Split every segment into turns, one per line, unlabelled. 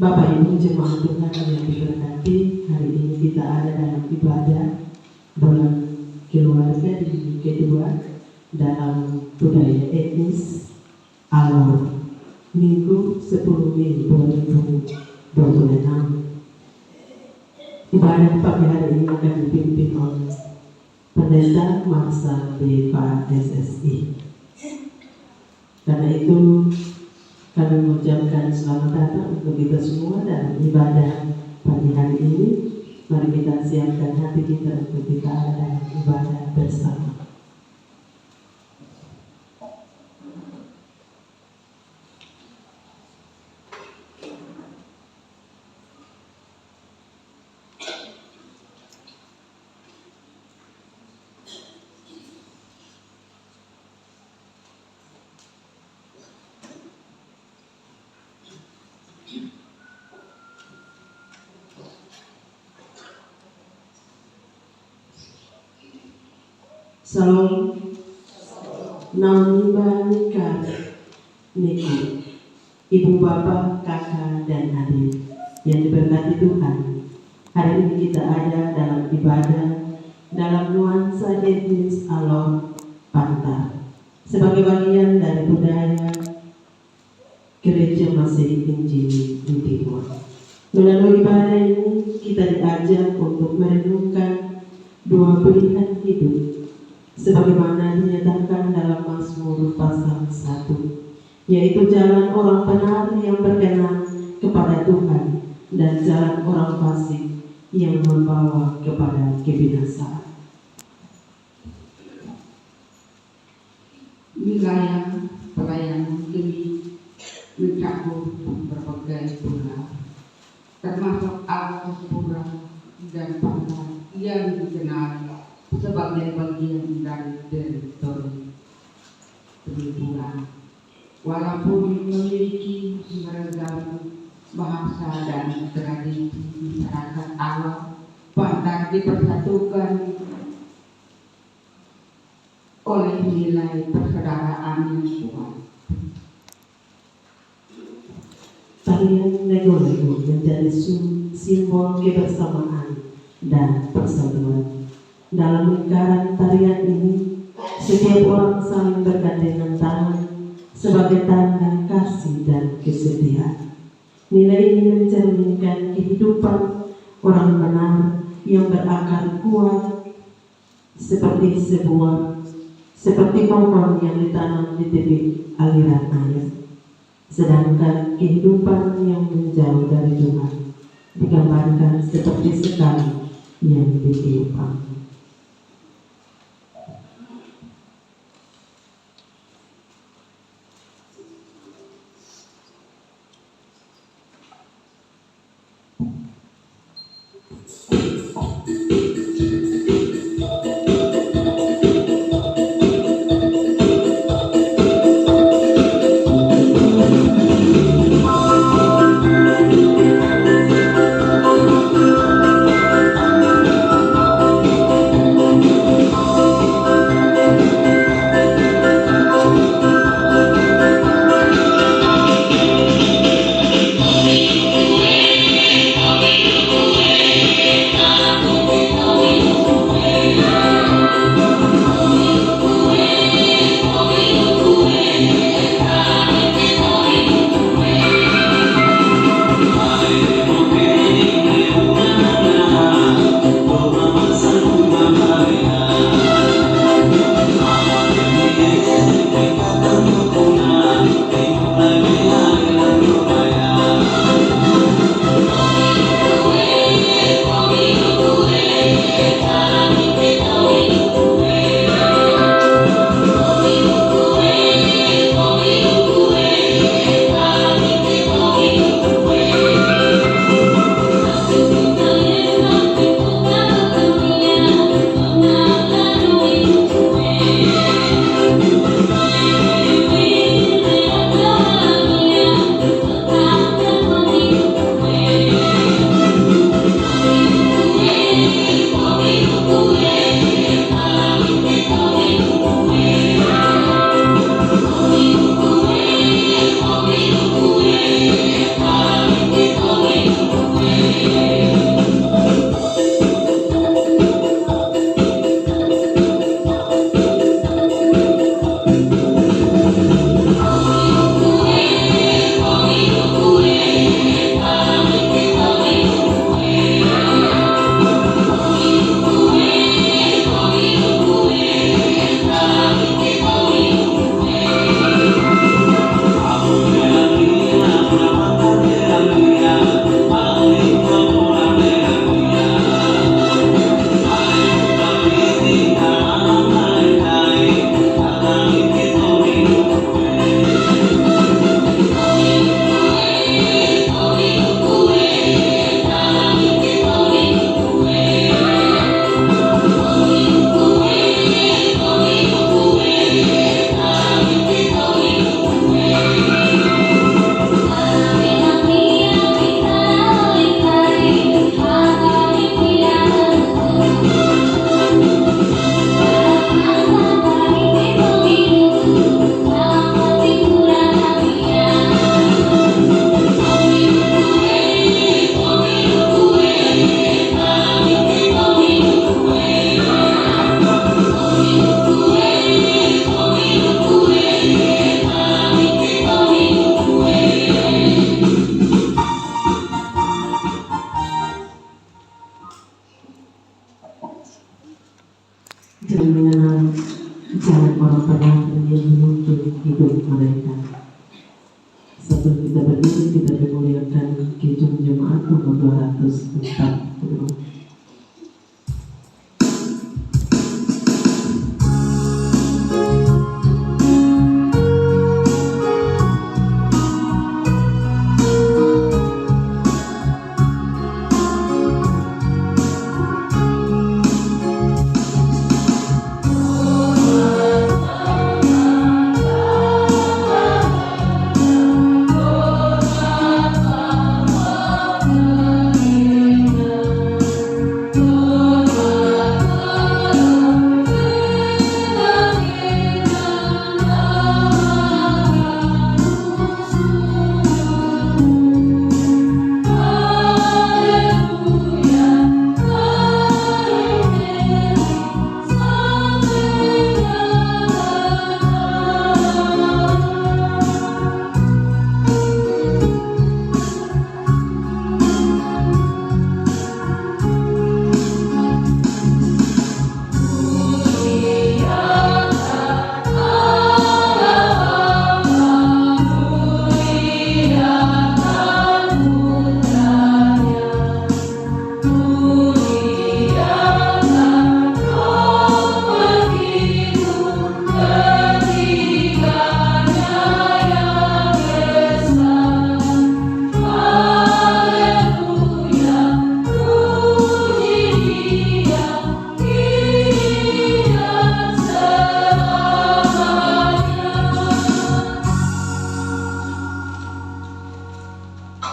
Bapak Ibu jemaat Tuhan yang diberkati, hari ini kita ada dalam ibadah bulan keluarga di kedua dalam budaya etnis Alor, Minggu 10 Mei 2026. Ibadah pagi hari ini akan dipimpin oleh Pendeta Marsa BPA SSI. Karena itu kami mengucapkan selamat datang untuk kita semua dalam ibadah pagi hari ini. Mari kita siapkan hati kita untuk kita ada dalam ibadah bersama. Salam Namimba Nikah Niki, Ibu Bapak, Kakak, dan adik yang diberkati Tuhan. Hari ini kita ada dalam ibadah dalam nuansa etnis Alor Pantar sebagai bagian dari budaya Gereja Masehi Injili di Timur. Melalui ibadah ini kita diajak untuk merenungkan dua pilihan hidup sebagaimana dinyatakan dalam Mazmur pasal 1, yaitu jalan orang benar yang berkenan kepada Tuhan dan jalan orang fasik yang membawa kepada kebinasaan.
Wilayah pelayanan ini mencakup berbagai pura, termasuk alas pura dan pantai yang dikenal sebagai bagian dari teritori Pura. Walaupun memiliki beragam bahasa dan tradisi masyarakat awam, Pantar dipersatukan oleh nilai persaudaraan yang kuat.
Tarian lego-lego menjadi simbol kebersamaan dan persatuan. Dalam lingkaran tarian ini, setiap orang saling bergandengan tangan sebagai tanda kasih dan kesetiaan. Nilai ini mencerminkan kehidupan orang benar yang berakar kuat seperti pohon yang ditanam di tepi aliran air. Sedangkan kehidupan yang menjauh dari Tuhan digambarkan seperti sekali yang ditiupkan. Jangan mengenal jalan orang penafsir yang menuntut hidup mereka. Sebelum kita berdiri, kita memuliakan Kidung Jemaat nomor 242.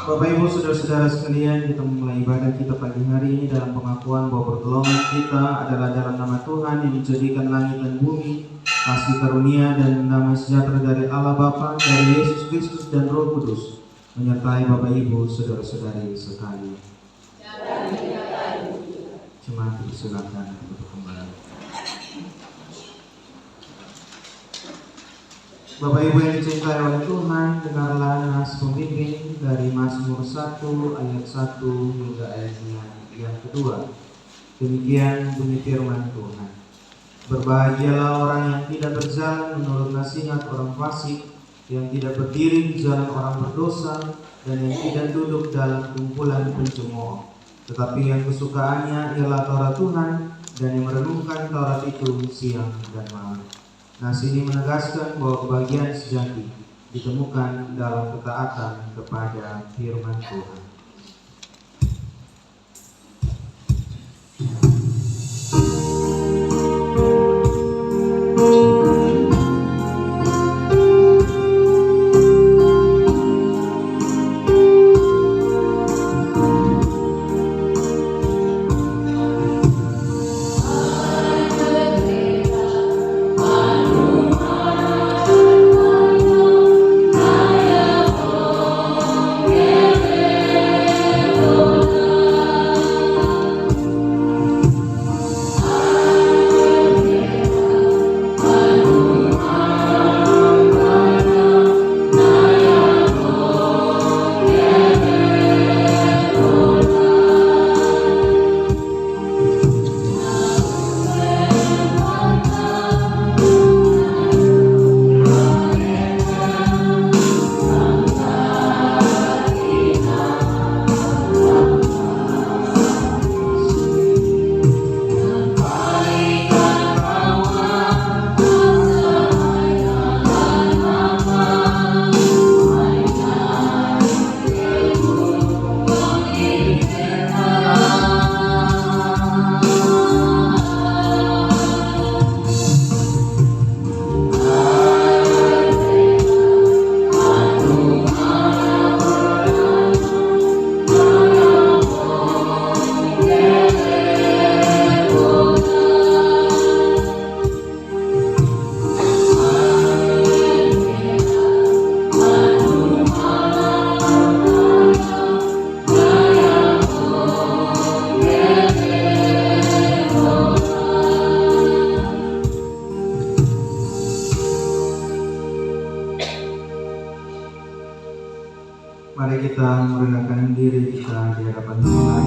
Bapak Ibu saudara-saudara sekalian, kita memulai ibadah kita pagi hari ini dalam pengakuan bahwa pertolongan kita adalah dalam nama Tuhan yang menjadikan langit dan bumi, kasih karunia dan damai sejahtera dari Allah Bapa, dari Yesus Kristus dan Roh Kudus menyertai Bapak Ibu saudara-saudari sekalian. Jemaat disilakan untuk kembali. Bapak Ibu yang dicintai oleh Tuhan, dengarlah nas pemimpin dari Mazmur 1 ayat 1 hingga ayat yang kedua. Demikian bunyi firman Tuhan. Berbahagialah orang yang tidak berjalan menurut nasihat orang fasik, yang tidak berdiri di jalan orang berdosa, dan yang tidak duduk dalam kumpulan pencemooh. Tetapi yang kesukaannya ialah Taurat Tuhan, dan yang merenungkan Taurat itu siang dan malam. Nas ini menegaskan bahwa kebahagiaan sejati ditemukan dalam ketaatan kepada firman Tuhan. Mari kita merendahkan diri kita di hadapan Tuhan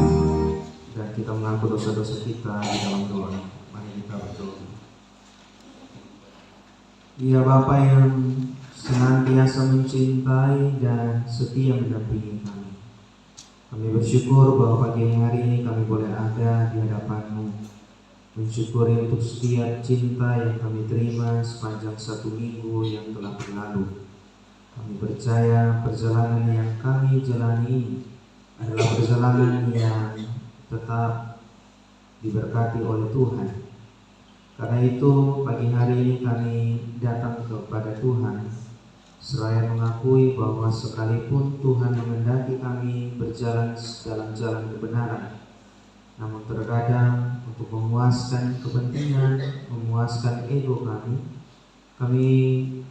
dan kita mengaku dosa-dosa kita di dalam doa. Mari kita berdoa. Ya Bapa yang senantiasa mencintai dan setia mendampingi kami, kami bersyukur bahwa pagi hari ini kami boleh ada di hadapan-Mu, mensyukuri untuk setiap cinta yang kami terima sepanjang 1 minggu yang telah berlalu. Kami percaya perjalanan yang kami jalani adalah perjalanan yang tetap diberkati oleh Tuhan. Karena itu pagi hari ini kami datang kepada Tuhan seraya mengakui bahwa sekalipun Tuhan menghendaki kami berjalan dalam jalan kebenaran, namun terkadang untuk memuaskan kepentingan, memuaskan ego kami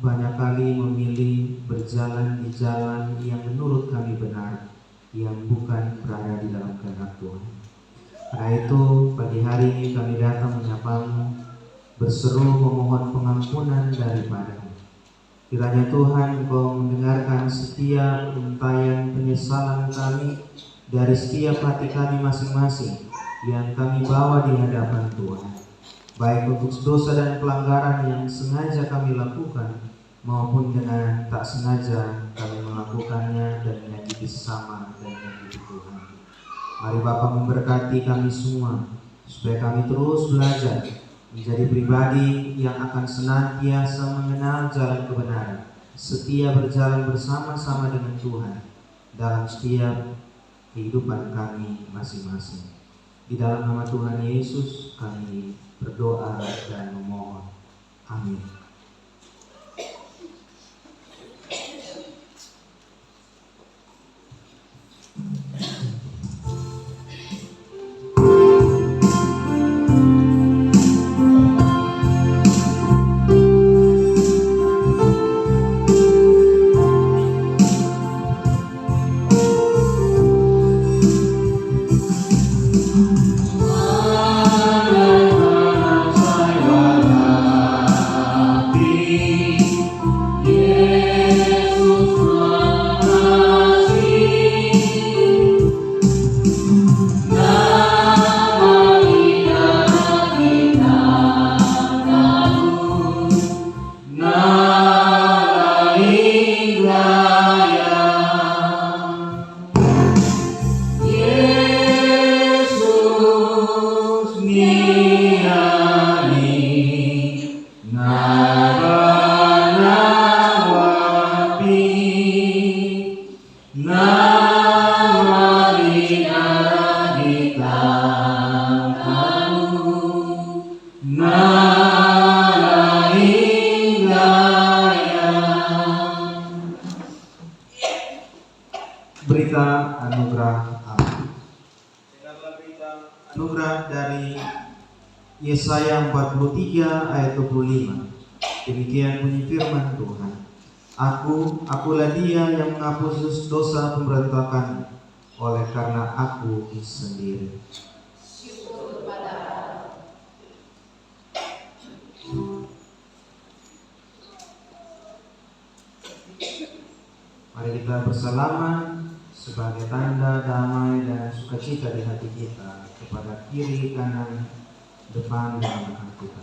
banyak kali memilih berjalan di jalan yang menurut kami benar, yang bukan berada di dalam kehendak Tuhan. Karena itu pagi hari ini kami datang menyapa-Mu, berseru memohon pengampunan daripada-Mu. Kiranya Tuhan Engkau mendengarkan setiap untayan penyesalan kami dari setiap hati kami masing-masing yang kami bawa di hadapan Tuhan, baik untuk dosa dan pelanggaran yang sengaja kami lakukan maupun dengan tak sengaja kami melakukannya dan menyakiti sesama dan menyakiti Tuhan. Mari Bapa memberkati kami semua supaya kami terus belajar menjadi pribadi yang akan senantiasa mengenal jalan kebenaran, setia berjalan bersama-sama dengan Tuhan dalam setiap kehidupan kami masing-masing. Di dalam nama Tuhan Yesus kami berdoa dan memohon. Amin. Berita anugerah Allah. Dengarlah berita anugerah dari Yesaya 43 ayat 25. Demikian bunyi firman Tuhan. Akulah Dia yang menghapus dosa pemberontakan, oleh karena Aku sendiri. Mari kita bersalaman sebagai tanda damai dan sukacita di hati kita kepada kiri, kanan, depan, dan belakang kita.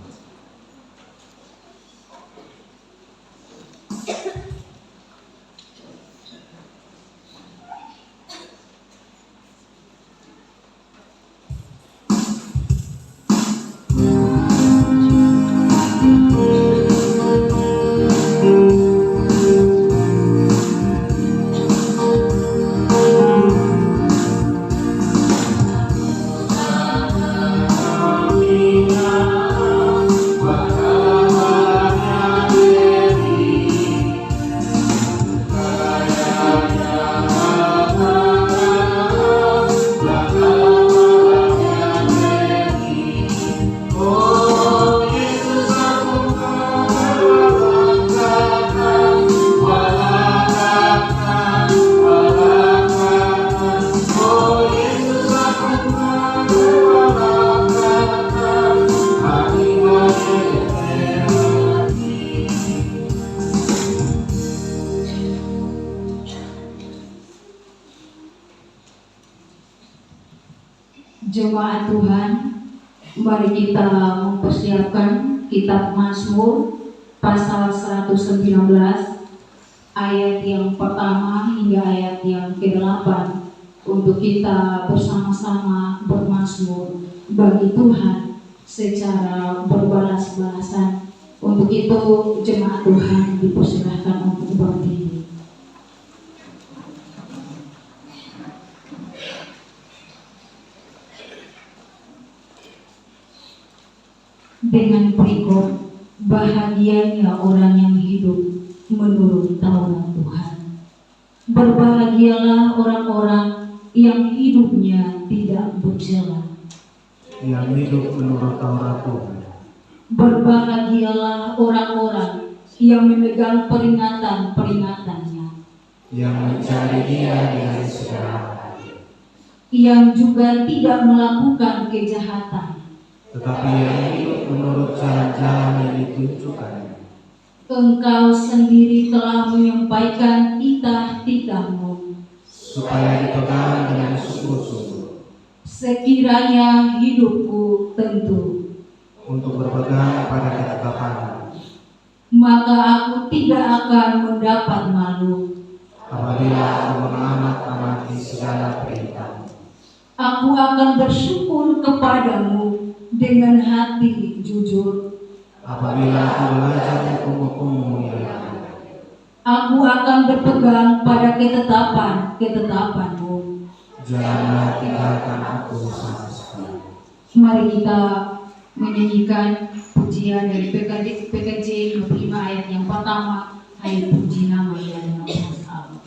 Jemaat Tuhan, mari kita mempersiapkan kitab Mazmur pasal 119 ayat yang pertama hingga ayat yang ke-8 untuk kita bersama-sama bermazmur bagi Tuhan secara berbalas-balasan. Untuk itu jemaat Tuhan dipersilahkan untuk berdiri. Dengan berikut, bahagianya orang yang hidup menurut Taurat Tuhan. Berbahagialah orang-orang yang hidupnya tidak bercela.
Yang hidup menurut Taurat Tuhan.
Berbahagialah orang-orang yang memegang peringatan-peringatannya.
Yang mencari Dia di hari segala hari.
Yang juga tidak melakukan kejahatan.
Tetapi yang hidup menurut jalan-jalan yang ditunjukkan.
Engkau sendiri telah menyampaikan titah-titahmu
Supaya dipegang dengan sungguh-sungguh.
sekiranya hidupku tentu,
Untuk berpegang pada ketetapan.
maka aku tidak akan mendapat malu.
Apabila aku mengamat-amati segala perintah.
Aku akan bersyukur kepadamu dengan hati jujur.
Apabila aku belajar hukum-hukum-Mu yang baik.
Aku akan berpegang pada ketetapan-ketetapanmu.
Janganlah tinggalkan aku sama sekali.
Mari kita menyanyikan pujian dari PKJ 5 ayat yang pertama, ayat puji nama Dia dengan bahasa Allah.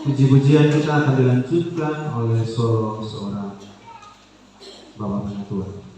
Puji-pujian kita akan dilanjutkan oleh seorang Bapak Penatua.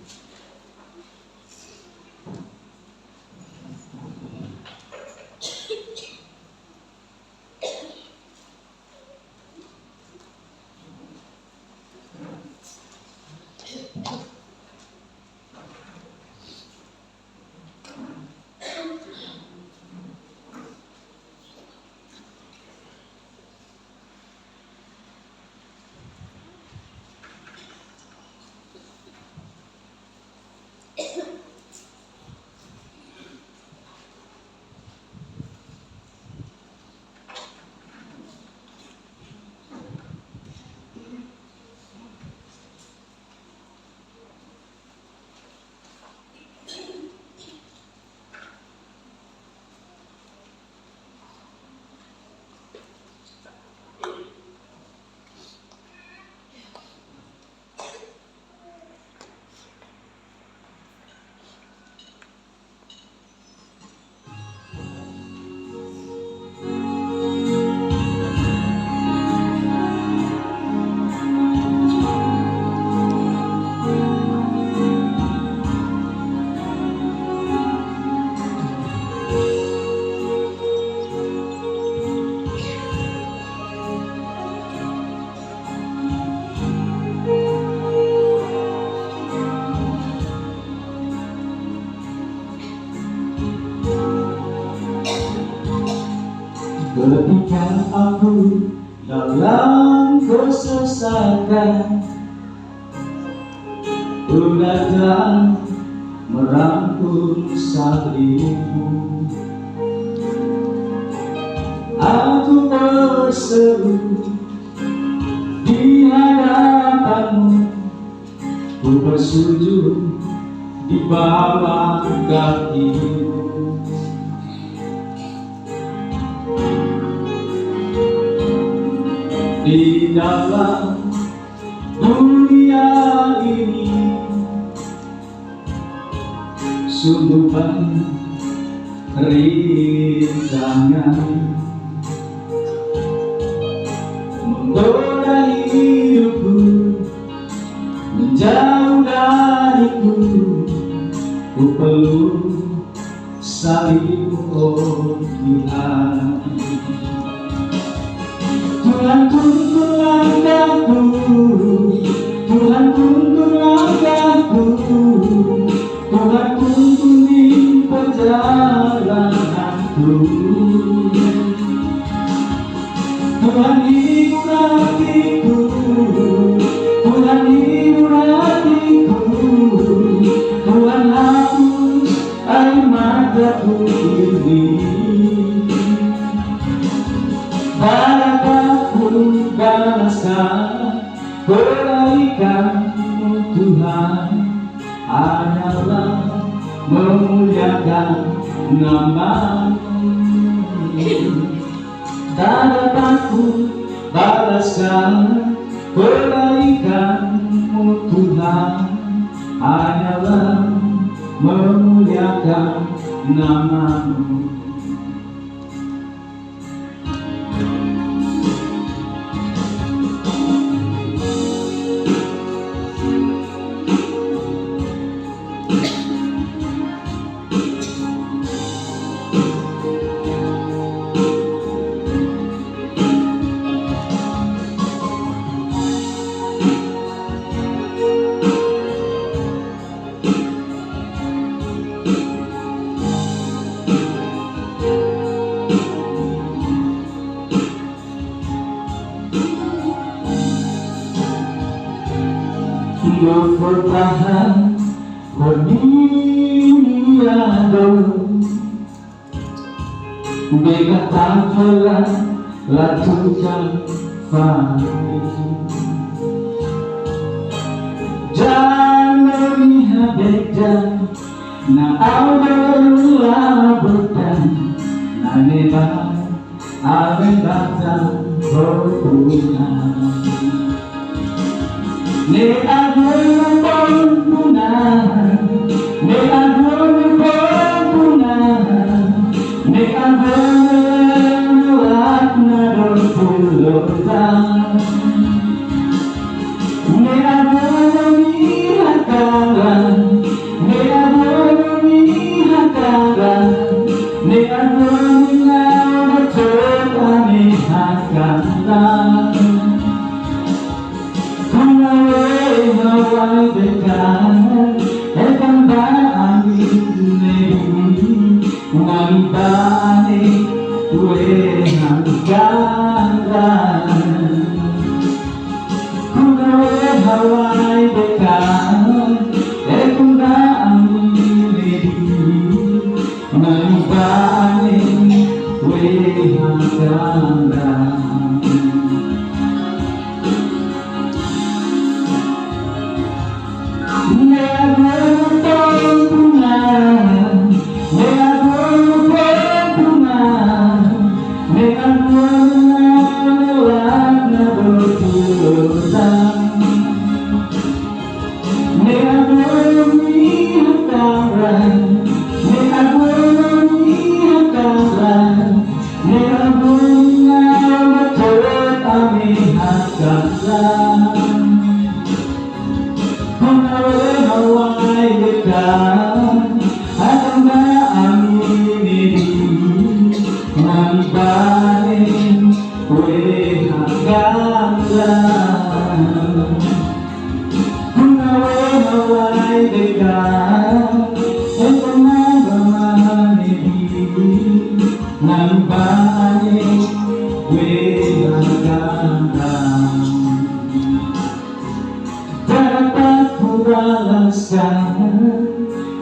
Ketika aku dalam kesesakan, Ku datang merangkul salibmu. Aku berseru di hadapanmu, Ku ku bersujud di bawah kaki-Mu. Di dalam dunia ini sungguh banyak rintangan menggoda hidupku, menjauh dariku. Ku perlu salib-Mu, oh Tuhan. Tuhan tuntun langkahku, Tuhan tuntun langkahku, Tuhan tuntun di perjalananku. Tuhan hibur hatiku, Tuhan hibur hatiku, Tuhan hapus air mataku ini. Barakah-Mu balaskan kebaikan-Mu Tuhan, hanyalah memuliakan nama-Mu. Tak dapat ku balaskan kebaikan-Mu Tuhan, hanyalah memuliakan nama-Mu. Bertahan berniaga, bega tafalah latukan fahmi. Jangan lihat beda, na awal bertan, na neba awen batang berpunah. Ne agoy pagpunan, ne agoy pagpunan, ne agoy at nadululutan, ne agoy ihataran, ne agoy ihataran, ne agoy na betul ihataran. Hawai dekat, ekan bani negeri, ngibani kue hanggaran. Kunawe Hawai dekat, ekan bani negeri, ngibani kue hanggaran.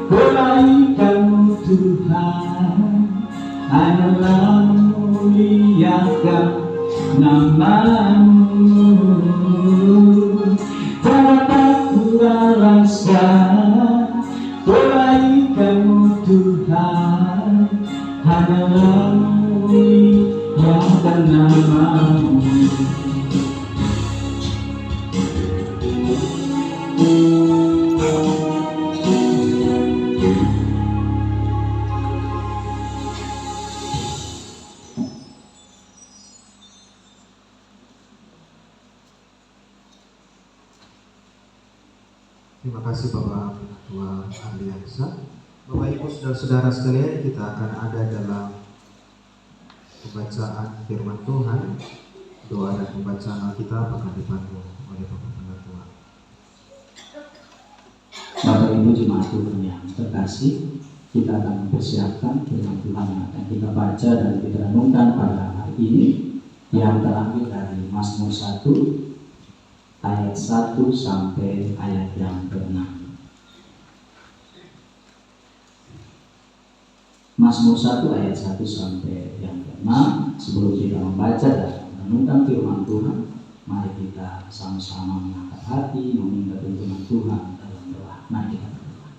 Kebaikan-Mu Tuhan, hanyalah memuliakan nama-Mu. Tak dapat ku balas hanyalah muliakan nama-Mu.
Terima kasih Bapak Ketua Aliansa. Bapak Ibu Saudara-saudara sekalian, kita akan ada dalam pembacaan firman Tuhan. Doa dan pembacaan Alkitab akan dipandu oleh Bapak Pengatua.
Bapak Ibu jemaat Tuhan yang terkasih, kita akan mempersiapkan firman Tuhan yang akan kita baca dan kita renungkan pada hari ini, yang terambil dari Mazmur 1 ayat 1 sampai ayat yang ke-6. Mazmur 1 ayat 1 sampai yang ke-6. Sebelum kita membaca dan merenungkan firman Tuhan, mari kita sama-sama mengangkat hati, meminta tuntunan Tuhan dalam doa. Mari kita berdoa.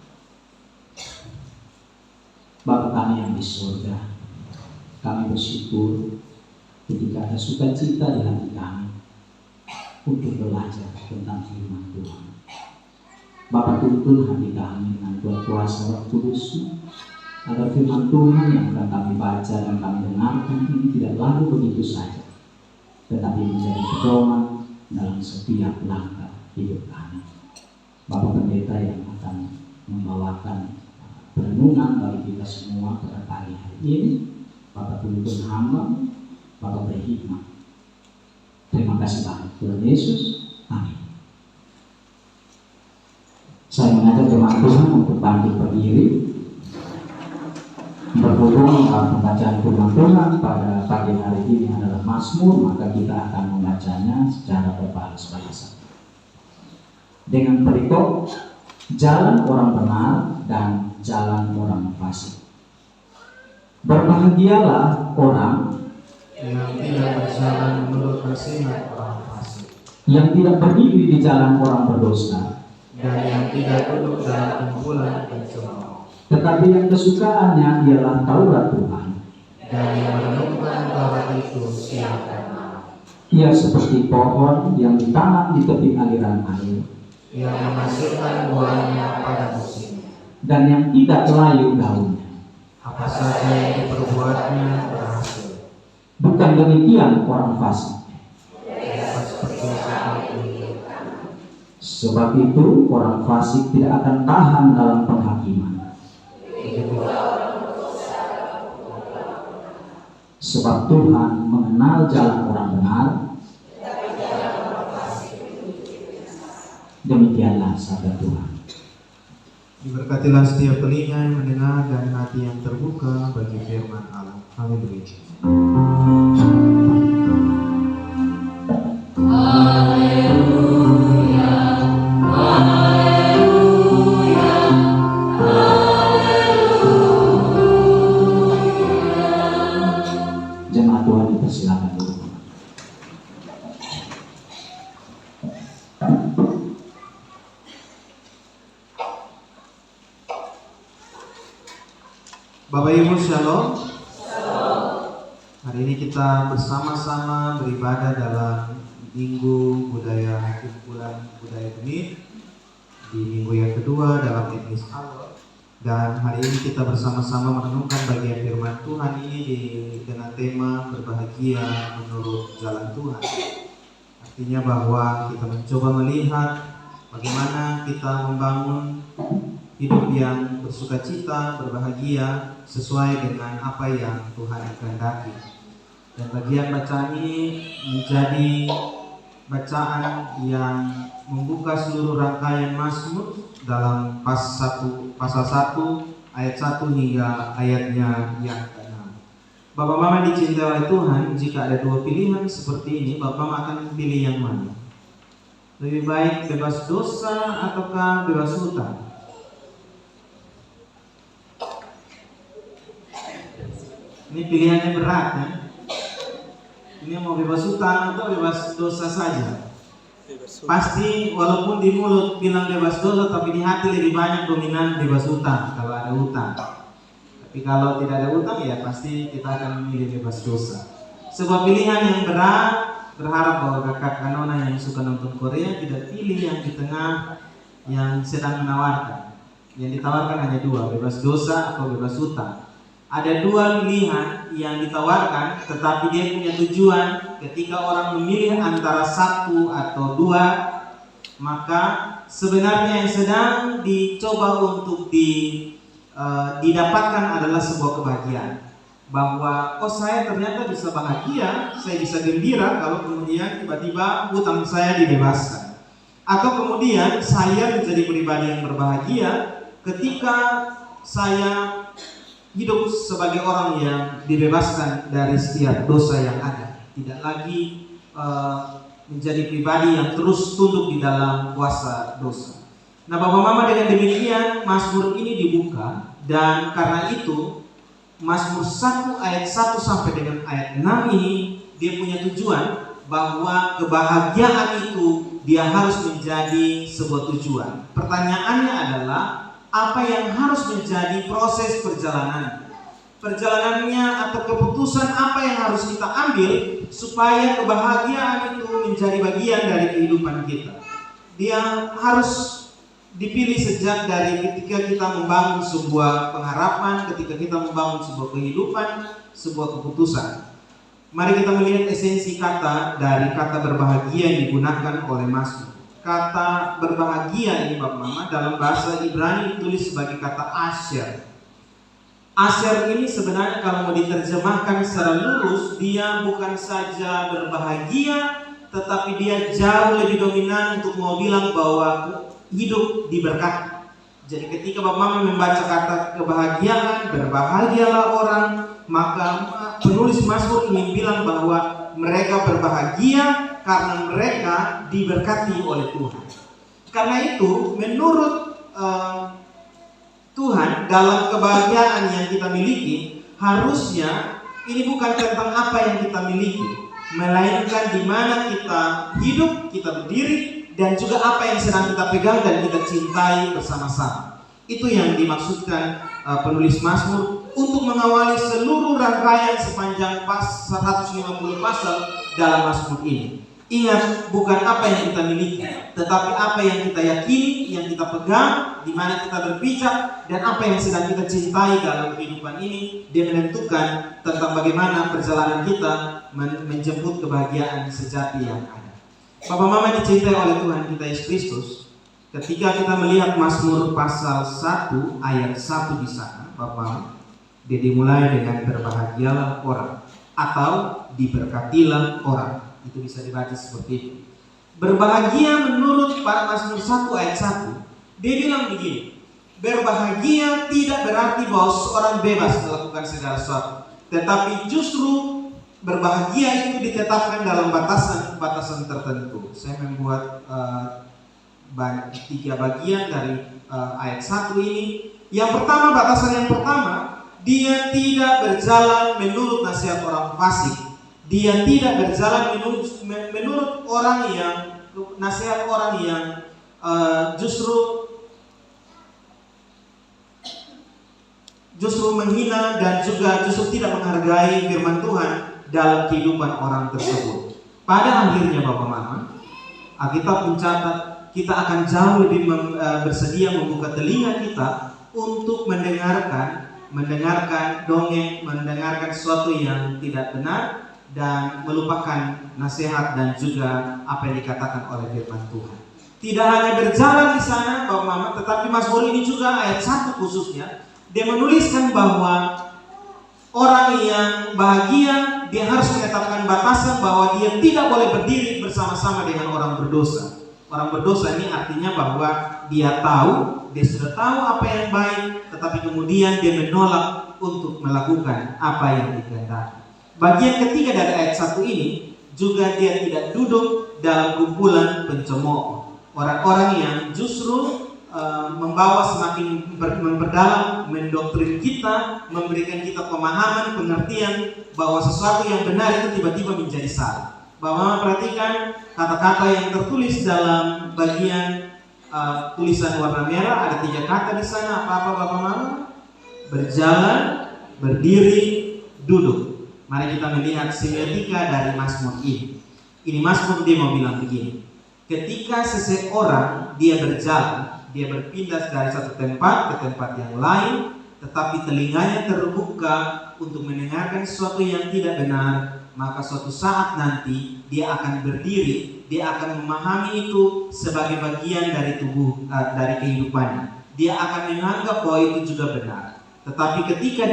Bapa kami yang di surga, kami bersyukur ketika ada sukacita di hati kami untuk belajar tentang firman Tuhan. Bapa, tuntun hati kami dengan kuat kuasa Roh Kudus-Mu, agar firman Tuhan yang akan kami baca dan kami dengarkan ini tidak lalu begitu saja, tetapi menjadi pedoman dalam setiap langkah hidup kami. Bapa Pendeta yang akan membawakan perenungan bagi kita semua pada pagi hari ini, Bapa tuntun hamba, Bapa berhikmat. Terima kasih banyak Tuhan Yesus. Amin. Saya mengajak jemaat Tuhan untuk bangkit berdiri. Berhubung pembacaan firman Tuhan pada pagi hari ini adalah Mazmur, maka kita akan membacanya secara berbalas-balasan. Dengan perikop jalan orang benar dan jalan orang fasik. Berbahagialah orang
Yang tidak berjalan menurut nasihat orang fasik,
yang tidak berdiri di jalan orang berdosa,
dan yang tidak duduk dalam kumpulan pencemooh,
tetapi yang kesukaannya ialah Taurat Tuhan.
dan yang merenungkan Taurat itu siang dan malam.
Ia seperti pohon yang ditanam di tepi aliran air,
Yang menghasilkan buahnya pada musimnya,
dan yang tidak layu daunnya.
apa saja yang diperbuatnya berhasil.
Bukan demikian orang fasik.
Mereka seperti seperti
Sebab itu orang fasik tidak akan tahan dalam penghakiman. Sebab Tuhan mengenal jalan orang benar. Demikianlah sabda Tuhan.
Diberkatilah setiap telinga yang mendengar dan hati yang terbuka bagi firman Allah. Haleluya.
Jemaat Tuhan dipersilakan dulu.
Bapak Ibu Shalom. Hari ini kita bersama-sama beribadah dalam Minggu Budaya Kumpulan Budaya Benih, di minggu yang kedua dalam etnis Alor. Dan hari ini kita bersama-sama merenungkan bagian firman Tuhan ini dengan tema berbahagia menurut jalan Tuhan. Artinya bahwa kita mencoba melihat bagaimana kita membangun hidup yang bersukacita, berbahagia sesuai dengan apa yang Tuhan kehendaki. Dan bagian bacaan ini menjadi bacaan yang membuka seluruh rangkaian Mazmur dalam pasal 1 ayat 1 hingga ayatnya yang ke-6. Bapak Mama dicintai oleh Tuhan, jika ada dua pilihan seperti ini, Bapak Mama akan pilih yang mana? Lebih baik bebas dosa ataukah bebas hutang? Ini pilihannya berat kan? Ini mau bebas hutang atau bebas dosa saja? Pasti walaupun di mulut bilang bebas dosa, tapi di hati lebih banyak dominan bebas hutang kalau ada hutang. Tapi kalau tidak ada utang ya pasti kita akan memilih bebas dosa. Sebuah pilihan yang berat. Berharap bahwa kakak Kanona yang suka nonton Korea tidak pilih yang di tengah yang sedang menawarkan. Yang ditawarkan hanya dua, bebas dosa atau bebas utang. Ada dua pilihan yang ditawarkan, tetapi dia punya tujuan. Ketika orang memilih antara satu atau dua, maka sebenarnya yang sedang dicoba untuk didapatkan adalah sebuah kebahagiaan. Bahwa saya ternyata bisa bahagia, saya bisa gembira kalau kemudian tiba-tiba utang saya dibebaskan. Atau kemudian saya menjadi pribadi yang berbahagia ketika saya hidup sebagai orang yang dibebaskan dari setiap dosa yang ada. Tidak lagi menjadi pribadi yang terus tunduk di dalam kuasa dosa. Nah, Bapak Mama, dengan demikian Mazmur ini dibuka, dan karena itu Mazmur 1 ayat 1 sampai dengan ayat 6 ini dia punya tujuan bahwa kebahagiaan itu dia harus menjadi sebuah tujuan. Pertanyaannya adalah apa yang harus menjadi proses perjalanan? Perjalanannya atau keputusan apa yang harus kita ambil supaya kebahagiaan itu menjadi bagian dari kehidupan kita? Dia harus dipilih sejak dari ketika kita membangun sebuah pengharapan, ketika kita membangun sebuah kehidupan, sebuah keputusan. Mari kita melihat esensi kata dari kata berbahagia yang digunakan oleh Mazmur. Kata berbahagia ini Bapak Mama dalam bahasa Ibrani ditulis sebagai kata asher. Asher ini sebenarnya kalau mau diterjemahkan secara lurus, dia bukan saja berbahagia, tetapi dia jauh lebih dominan untuk mau bilang bahwa hidup diberkati. Jadi ketika Bapak Mama membaca kata kebahagiaan, berbahagialah orang, maka penulis Mazmur ingin bilang bahwa mereka berbahagia karena mereka diberkati oleh Tuhan. Karena itu menurut Tuhan, dalam kebahagiaan yang kita miliki, harusnya ini bukan tentang apa yang kita miliki, melainkan di mana kita hidup, kita berdiri, dan juga apa yang sedang kita pegang dan kita cintai bersama-sama. Itu yang dimaksudkan penulis Mazmur untuk mengawali seluruh rangkaian sepanjang 150 pasal dalam Mazmur ini. Ingat, bukan apa yang kita miliki, tetapi apa yang kita yakini, yang kita pegang, di mana kita berpijak, dan apa yang sedang kita cintai dalam kehidupan ini. Dia menentukan tentang bagaimana perjalanan kita menjemput kebahagiaan sejati yang ada. Bapak Mama dicintai oleh Tuhan kita Yesus Kristus, ketika kita melihat Mazmur pasal 1 ayat 1 di sana, Bapak Mama, dia dimulai dengan berbahagialah orang atau diberkatilah orang. Itu bisa dibaca seperti itu. Berbahagia menurut para Mazmur 1 ayat 1, dia bilang begini, berbahagia tidak berarti bahwa seorang bebas melakukan segala sesuatu, tetapi justru berbahagia itu ditetapkan dalam batasan-batasan tertentu. Saya membuat 3 bagian dari ayat 1 ini. Yang pertama, batasan yang pertama, dia tidak berjalan menurut nasihat orang fasik. Dia tidak berjalan menurut orang yang nasihat orang yang justru menghina dan juga justru tidak menghargai firman Tuhan dalam kehidupan orang tersebut. Pada akhirnya Bapak Mama, Alkitab mencatat kita akan jauh lebih bersedia membuka telinga kita untuk mendengarkan dongeng, mendengarkan sesuatu yang tidak benar, dan melupakan nasihat dan juga apa yang dikatakan oleh firman Tuhan. Tidak hanya berjalan di sana Bapak Mama, tetapi Mazmur ini juga ayat 1 khususnya, dia menuliskan bahwa orang yang bahagia dia harus menetapkan batasan bahwa dia tidak boleh berdiri bersama-sama dengan orang berdosa. Orang berdosa ini artinya bahwa dia sudah tahu apa yang baik, tetapi kemudian dia menolak untuk melakukan apa yang dikehendaki. Bagian ketiga dari ayat 1 ini juga dia tidak duduk dalam kumpulan pencemooh, orang-orang yang justru membawa semakin memperdalam, mendoktrin kita, memberikan kita pemahaman, pengertian bahwa sesuatu yang benar itu tiba-tiba menjadi salah. Bapak perhatikan kata-kata yang tertulis dalam bagian tulisan warna merah, ada 3 kata di sana. Apa-apa Bapak Mama? Berjalan, berdiri, duduk. Mari kita melihat semiotika dari Mazmur ini. Ini Mazmur dia mau bilang begini. Ketika seseorang dia berjalan, dia berpindah dari satu tempat ke tempat yang lain, tetapi telinganya terbuka untuk mendengarkan sesuatu yang tidak benar, maka suatu saat nanti dia akan berdiri, dia akan memahami itu sebagai bagian dari tubuh, dari kehidupannya. Dia akan menganggap bahwa itu juga benar. Tetapi ketika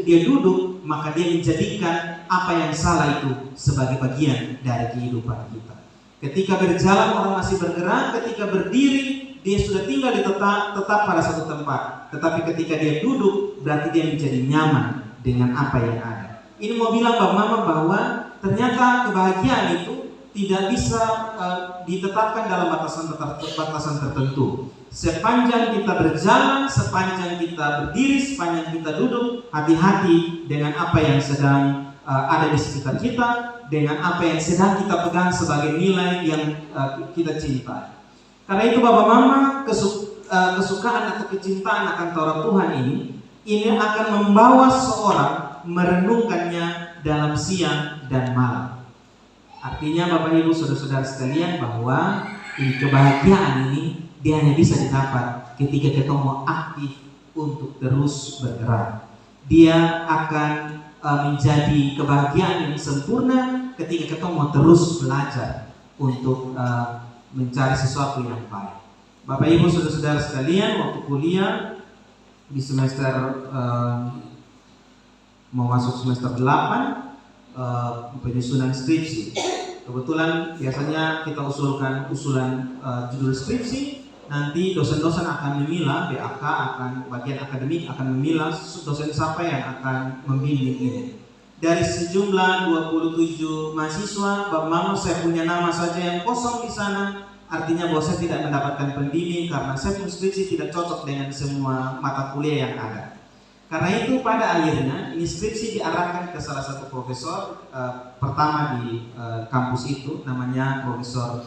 dia duduk, maka dia menjadikan apa yang salah itu sebagai bagian dari kehidupan kita. Ketika berjalan orang masih bergerak, ketika berdiri dia sudah tinggal tetap pada satu tempat. Tetapi ketika dia duduk, berarti dia menjadi nyaman dengan apa yang ada. Ini mau bilang Bapak Mama bahwa ternyata kebahagiaan itu tidak bisa ditetapkan dalam batasan tertentu. Sepanjang kita berjalan, sepanjang kita berdiri, sepanjang kita duduk, hati-hati dengan apa yang sedang ada di sekitar kita, dengan apa yang sedang kita pegang sebagai nilai yang kita cintai. Karena itu Bapak Mama, kesukaan atau kecintaan akan Taurat Tuhan ini akan membawa seorang merenungkannya dalam siang dan malam. Artinya Bapak Ibu Saudara-saudara sekalian bahwa ini kebahagiaan ini dia hanya bisa didapat ketika kita mau aktif untuk terus bergerak. Dia akan menjadi kebahagiaan yang sempurna ketika kita mau terus belajar untuk mencari sesuatu yang baik. Bapak Ibu Saudara-saudara sekalian, waktu kuliah di semester mau masuk semester 8 penyusunan skripsi. Kebetulan biasanya kita usulan judul skripsi. Nanti dosen-dosen akan memilah, BAK akan bagian akademik akan memilah dosen siapa yang akan membimbing ini. Dari sejumlah 27 mahasiswa, Bapak Mama saya punya nama saja yang kosong di sana. Artinya bahwa saya tidak mendapatkan pembimbing karena saya pun skripsi tidak cocok dengan semua mata kuliah yang ada. Karena itu pada akhirnya ini skripsi diarahkan ke salah satu profesor pertama di kampus itu, namanya Profesor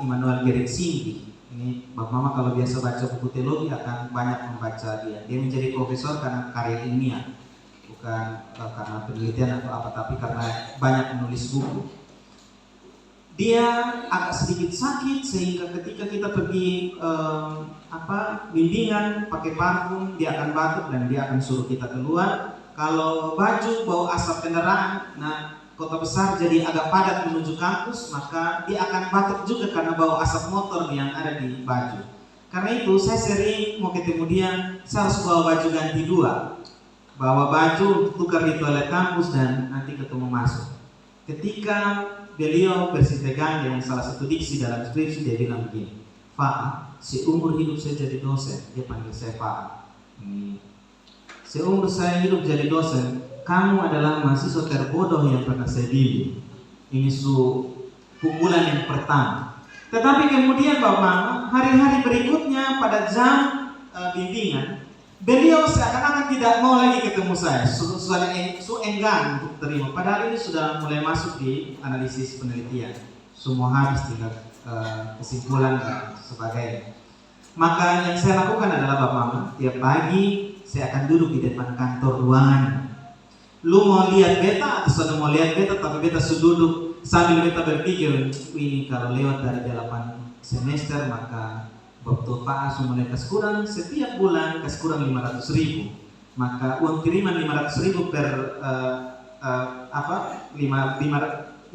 Immanuel Geretsinggi. Ini Bapak Mama kalau biasa baca buku teologi akan banyak membaca dia. Dia menjadi profesor karena karya ilmiah, bukan karena penelitian atau apa, tapi karena banyak menulis buku. Dia agak sedikit sakit sehingga ketika kita pergi bimbingan pakai parfum, dia akan batuk dan dia akan suruh kita keluar. Kalau baju bau asap kendaraan, kota besar jadi agak padat menuju kampus, maka dia akan batuk juga karena bau asap motor yang ada di baju. Karena itu saya sering mau ketemu dia, saya harus bawa baju ganti 2. Bawa baju tukar di toilet kampus dan nanti ketemu masuk. Ketika beliau bersitegang dengan salah satu diksi dalam skripsi, dia bilang begini, Pak, seumur hidup saya jadi dosen, dia panggil saya Pak. Seumur saya hidup jadi dosen, kamu adalah mahasiswa terbodoh yang pernah saya bimbing. Ini pukulan yang pertama. Tetapi kemudian Bapak Mama, hari-hari berikutnya pada jam bimbingan, beliau seakan-akan tidak mau lagi ketemu saya, enggan untuk terima. Padahal ini sudah mulai masuk di analisis penelitian, semua habis tinggal kesimpulan dan sebagainya. Maka yang saya lakukan adalah Bapak Mama, tiap pagi saya akan duduk di depan kantor ruangan. Lu mau lihat beta atau sudah mau lihat beta, tapi beta sudah duduk sambil beta berpikir, ini kalau lewat dari 8 semester maka waktu Pak Asu mulai kas kurang setiap bulan kas kurang 500.000, maka uang kiriman 500.000 per 550.000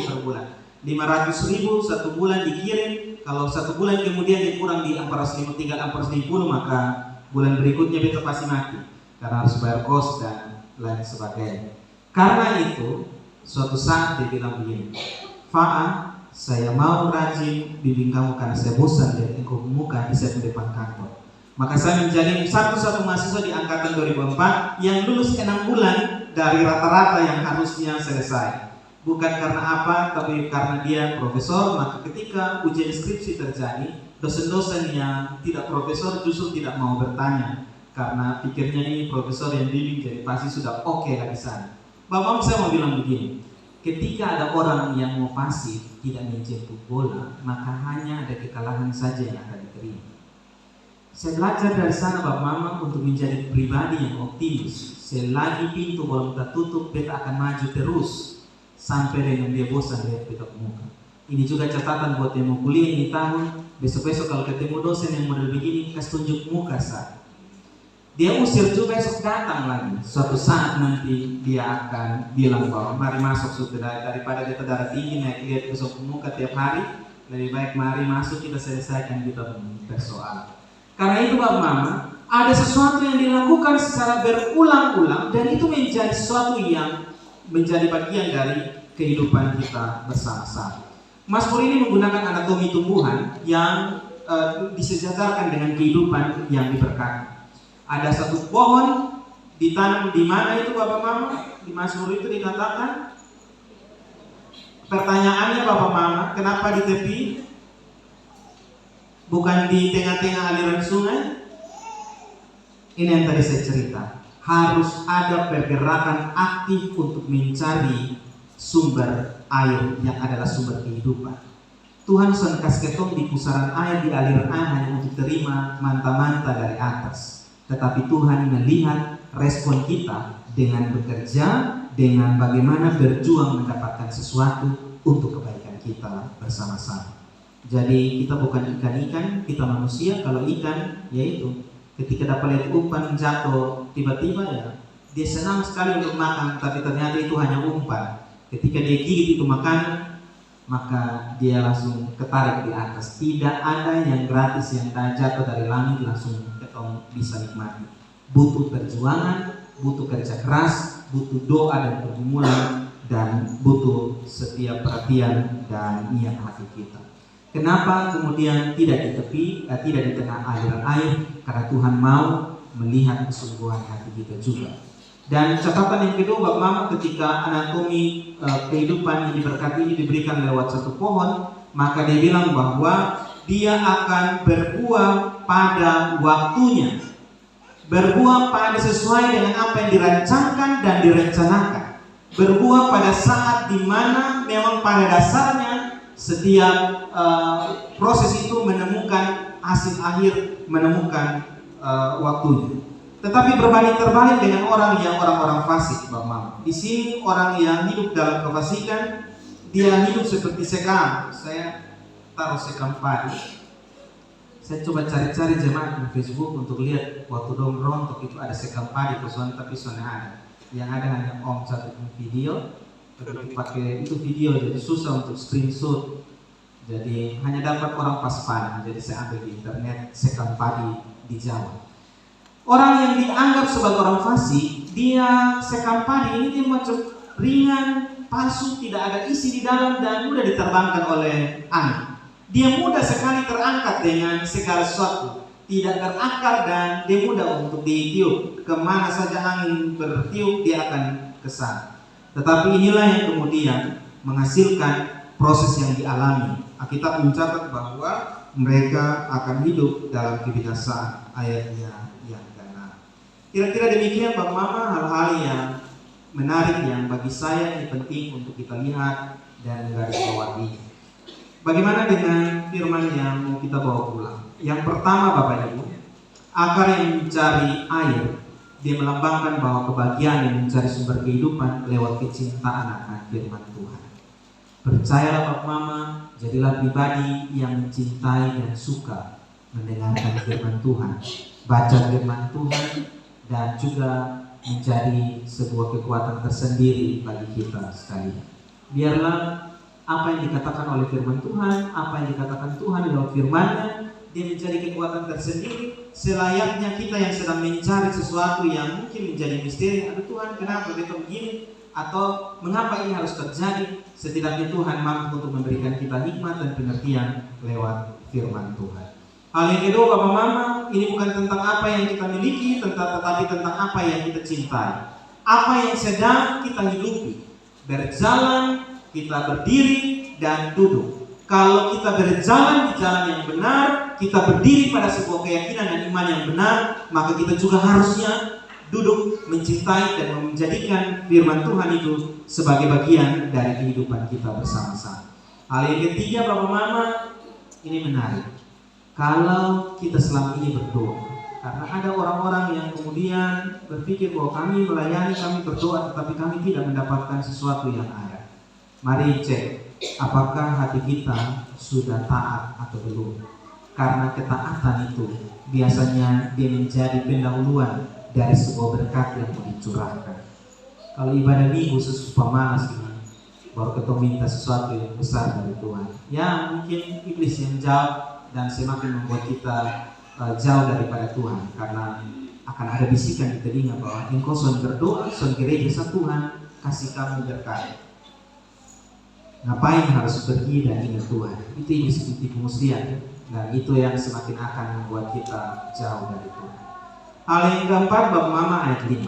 per bulan. 500.000 satu bulan dikirim. Kalau satu bulan kemudian dikurang di 450, maka bulan berikutnya beta pasti mati karena harus bayar kos dan lain sebagainya. Karena itu suatu saat dia bilang begini, Fa'a, saya mau rajin bimbing kamu karena saya bosan lihat engkau muka di depan kantor. Maka saya menjadi satu-satu mahasiswa di angkatan 2004 yang lulus 6 bulan dari rata-rata yang harusnya selesai. Bukan karena apa, tapi karena dia profesor. Maka ketika ujian skripsi terjadi, dosen-dosen yang tidak profesor justru tidak mau bertanya karena pikirnya ini profesor yang bimbing, jadi pasti sudah oke lah di sana. Bapak saya mau bilang begini, ketika ada orang yang mau pasif tidak menjemput bola, maka hanya ada kekalahan saja yang akan diterima. Saya belajar dari sana Bapak Mama untuk menjadi pribadi yang optimis. Selagi pintu belum tertutup, beta akan maju terus sampai dengan dia bosan lihat beta muka. Ini juga catatan buat yang mau kuliah ini tahun. Besok-besok kalau ketemu dosen yang model begini, kasih tunjuk muka saya. Dia usir juga esok datang lagi. Suatu saat nanti dia akan bilang bahwa mari masuk sudah, daripada kita darah tinggi naik lihat besok muka tiap hari, lebih baik mari masuk kita selesaikan kita persoalan. Karena itu Bapak Mama, ada sesuatu yang dilakukan secara berulang-ulang dan itu menjadi sesuatu yang menjadi bagian dari kehidupan kita bersama-sama. Mazmur ini menggunakan anatomi tumbuhan yang disejajarkan dengan kehidupan yang diberkati. Ada satu pohon ditanam di mana itu Bapak Mama? Di Mazmur itu dikatakan, pertanyaannya Bapak Mama, kenapa di tepi? Bukan di tengah-tengah aliran sungai? Ini yang tadi saya cerita. Harus ada pergerakan aktif untuk mencari sumber air yang adalah sumber kehidupan. Tuhan sudah kasih ketong di pusaran air, di aliran air hanya untuk terima manta-manta dari atas. Tetapi Tuhan melihat respon kita dengan bekerja, dengan bagaimana berjuang mendapatkan sesuatu untuk kebaikan kita bersama-sama. Jadi kita bukan ikan-ikan, kita manusia. Kalau ikan, yaitu ketika dapat lihat umpan jatuh tiba-tiba ya, dia senang sekali untuk makan, tapi ternyata itu hanya umpan. Ketika dia gigit itu makanan, maka dia langsung ketarik di atas. Tidak ada yang gratis yang jatuh dari langit langsung ketong bisa nikmati. Butuh perjuangan, butuh kerja keras, butuh doa dan pergumulan, dan butuh setiap perhatian dan niat hati kita. Kenapa kemudian tidak di tepi, tidak di tengah aliran air? Karena Tuhan mau melihat kesungguhan hati kita juga. Dan catatan yang kedua Bapak Mama, ketika anatomi kehidupan yang diberkati ini diberikan lewat satu pohon, maka dia bilang bahwa dia akan berbuah pada waktunya, berbuah pada sesuai dengan apa yang dirancangkan dan direncanakan, berbuah pada saat di mana memang pada dasarnya setiap proses itu menemukan hasil akhir, menemukan waktunya. Tetapi berbanding terbalik dengan orang-orang fasik, Bapak Mama. Di sini orang yang hidup dalam kefasikan, dia hidup seperti sekam. Saya taruh sekam padi. Saya coba cari-cari jemaat di Facebook untuk lihat waktu dong rontok itu ada sekam padi, tapi soalnya ada. Yang ada hanya om satu video. Pakai itu video jadi susah untuk screenshot. Jadi hanya dapat orang pas panen. Jadi saya ambil di internet sekam padi di Jawa. Orang yang dianggap sebagai orang fasik, dia sekam padi ini dia macam ringan, palsu, tidak ada isi di dalam dan mudah diterbangkan oleh angin. Dia mudah sekali terangkat dengan segala sesuatu, tidak berakar dan dia mudah untuk ditiup. Kemana saja angin bertiup dia akan kesana. Tetapi inilah yang kemudian menghasilkan proses yang dialami. Alkitab mencatat bahwa mereka akan hidup dalam kebinasaan, ayatnya yang ke-6. Kira-kira demikian Bapak Mama, hal-hal yang menarik yang bagi saya ini penting untuk kita lihat dan menggarisbawahi. Bagaimana dengan firman yang mau kita bawa pulang? Yang pertama Bapak Ibu, akar yang mencari air, dia melambangkan bahwa kebahagiaan yang mencari sumber kehidupan lewat kecintaan akan firman Tuhan. Percayalah Bapak Mama, jadilah pribadi yang mencintai dan suka mendengarkan firman Tuhan, baca firman Tuhan, dan juga menjadi sebuah kekuatan tersendiri bagi kita sekalian. Biarlah apa yang dikatakan oleh firman Tuhan, apa yang dikatakan Tuhan lewat firman-Nya, dia menjadi kekuatan tersendiri. Selayaknya kita yang sedang mencari sesuatu yang mungkin menjadi misteri, aduh Tuhan kenapa kita begini, atau mengapa ini harus terjadi, setidaknya Tuhan mampu untuk memberikan kita hikmat dan pengertian lewat firman Tuhan. Hal yang kedua Bapak Mama, ini bukan tentang apa yang kita miliki, tetapi tentang apa yang kita cintai, apa yang sedang kita hidupi. Berjalan, kita berdiri dan duduk. Kalau kita berjalan di jalan yang benar, kita berdiri pada sebuah keyakinan dan iman yang benar, maka kita juga harusnya duduk, mencintai dan menjadikan firman Tuhan itu sebagai bagian dari kehidupan kita bersama-sama. Hal yang ketiga Bapak Mama, ini menarik. kalau kita selama ini berdoa. Karena ada orang-orang yang kemudian berpikir bahwa kami melayani, kami berdoa, tetapi kami tidak mendapatkan sesuatu yang ada. Mari cek apakah hati kita sudah taat atau belum. Karena ketaatan itu biasanya dia menjadi pendahuluan dari sebuah berkat yang mau dicurahkan. Kalau ibadah minggu sesuatu malas gimana? Baru ketemu minta sesuatu yang besar dari Tuhan. Ya mungkin iblis yang jauh dan semakin membuat kita jauh daripada Tuhan. Karena akan ada bisikan di telinga bahwa engkau son berdoa, son gereja sa Tuhan, kasih kamu berkat. Ngapain harus pergi dan ingat Tuhan? Itu iblis tipu muslihat. Dan itu yang semakin akan membuat kita jauh dari Tuhan. Hal yang keempat, bab mama ayat 5.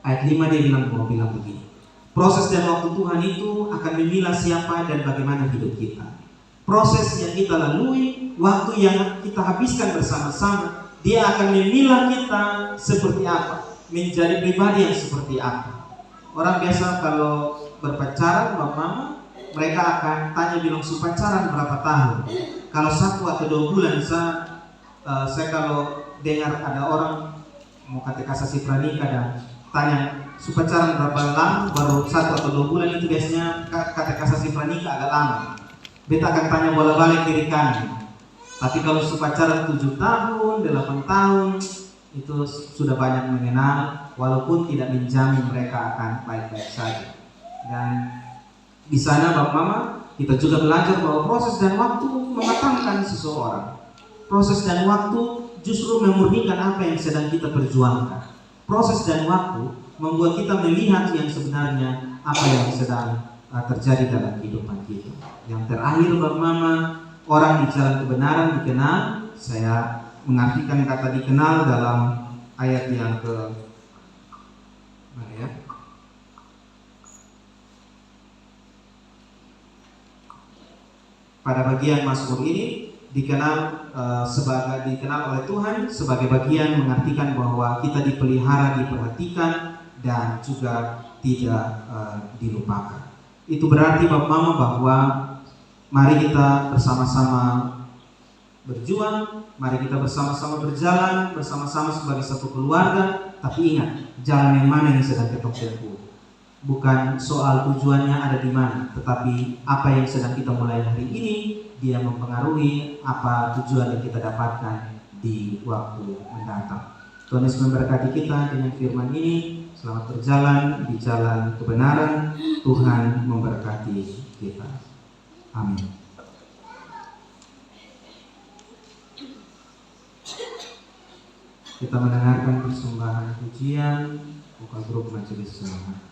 Ayat 5 dia bilang begini. Proses dan waktu Tuhan itu akan memilah siapa dan bagaimana hidup kita. Proses yang kita lalui, waktu yang kita habiskan bersama-sama, dia akan memilah kita seperti apa, menjadi pribadi yang seperti apa. Orang biasa kalau berpacaran, bab mama, mereka akan tanya bilang su pacaran berapa tahun. Kalau 1 atau 2 bulan, saya kalau dengar ada orang mau kasasi pranikah dan tanya su pacaran berapa lama, baru 1 atau 2 bulan, itu biasanya kasasi pranikah agak lama. Beta akan tanya bola-balik diri kami. Tapi kalau su pacaran 7 tahun, 8 tahun, itu sudah banyak mengenal, walaupun tidak menjamin mereka akan baik-baik saja. Dan di sana Bapak Mama, kita juga belajar bahwa proses dan waktu mematangkan seseorang. Proses dan waktu justru memurnikan apa yang sedang kita perjuangkan. Proses dan waktu membuat kita melihat yang sebenarnya apa yang sedang terjadi dalam kehidupan kita. Yang terakhir Bapak Mama, orang di jalan kebenaran dikenal. Saya mengartikan kata dikenal dalam ayat yang ke mana ya? Pada bagian Mazmur ini dikenal oleh Tuhan sebagai bagian mengartikan bahwa kita dipelihara, diperhatikan, dan juga tidak dilupakan. Itu berarti Bapak Mama bahwa mari kita bersama-sama berjuang, mari kita bersama-sama berjalan, bersama-sama sebagai satu keluarga. Tapi ingat, jalan yang mana yang sedang kita tempuh. Bukan soal tujuannya ada di mana, tetapi apa yang sedang kita mulai hari ini, dia mempengaruhi apa tujuan yang kita dapatkan di waktu mendatang. Tuhan Yesus memberkati kita dengan firman ini. Selamat berjalan di jalan kebenaran. Tuhan memberkati kita. Amin. Kita mendengarkan persembahan pujian vokal grup Majelis Selamat.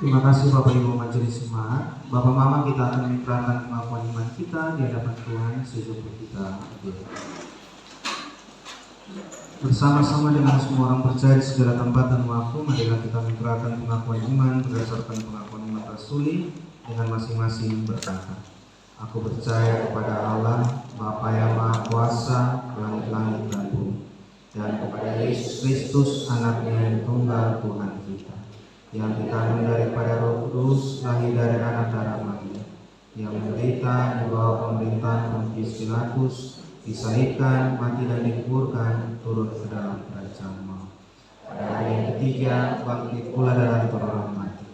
Terima kasih Bapak Ibu Majelis Jemaat. Bapak Mama, kita akan mengikrarkan pengakuan iman kita di hadapan Tuhan sejauh kita berdua. Bersama-sama dengan semua orang percaya di segala tempat dan waktu, marilah kita mengikrarkan pengakuan iman berdasarkan pengakuan iman rasuli dengan masing-masing berkata, aku percaya kepada Allah, Bapa yang Maha Kuasa, langit-langit dan bumi, dan kepada Yesus Kristus, Anaknya yang tunggal Tuhan kita, yang dikandung daripada Roh Kudus, lahir dari anak darah Maria, yang menderita di bawah pemerintahan Pontius Pilatus, disalibkan, mati dan dikuburkan, turun ke dalam kerajaan maut. Pada hari yang ketiga, bangkit pula dari antara orang mati,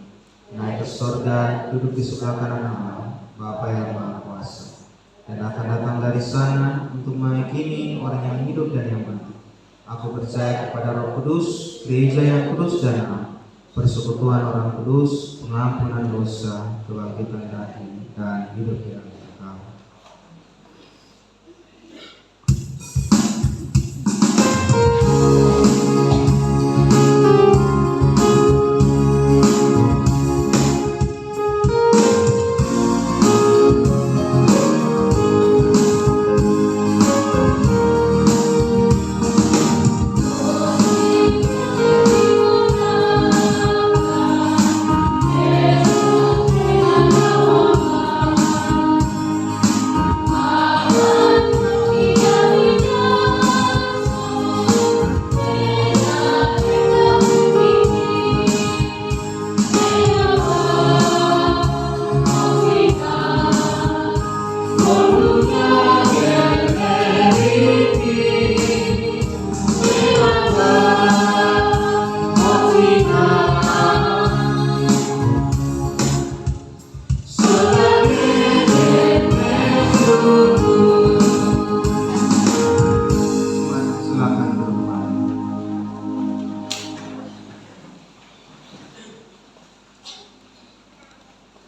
naik ke surga, duduk di sebelah kanan Allah, Bapa yang Maha Kuasa, dan akan datang dari sana untuk menghakimi orang yang hidup dan yang mati. Aku percaya kepada Roh Kudus, gereja yang kudus dan am, persekutuan orang kudus, pengampunan dosa, kebangkitan dari dan hidup yang kekal.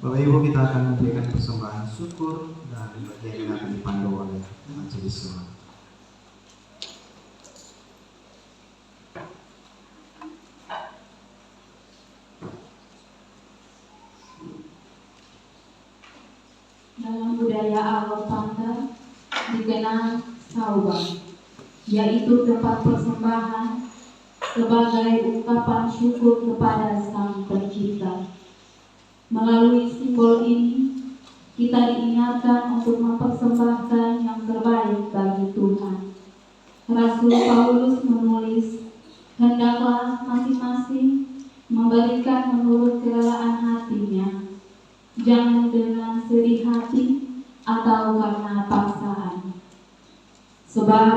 Bapak Ibu, kita akan memberikan persembahan syukur dan bagian yang akan dipandu oleh majelis jemaat.
Dalam budaya Arab Tanda dikenal sauban, yaitu tempat persembahan sebagai ungkapan syukur kepada Sang Pencipta. Melalui simbol ini, kita diingatkan untuk mempersembahkan yang terbaik bagi Tuhan. Rasul Paulus menulis, hendaklah masing-masing memberikan menurut kerelaan hatinya, jangan dengan sedih hati atau karena paksaan. Sebab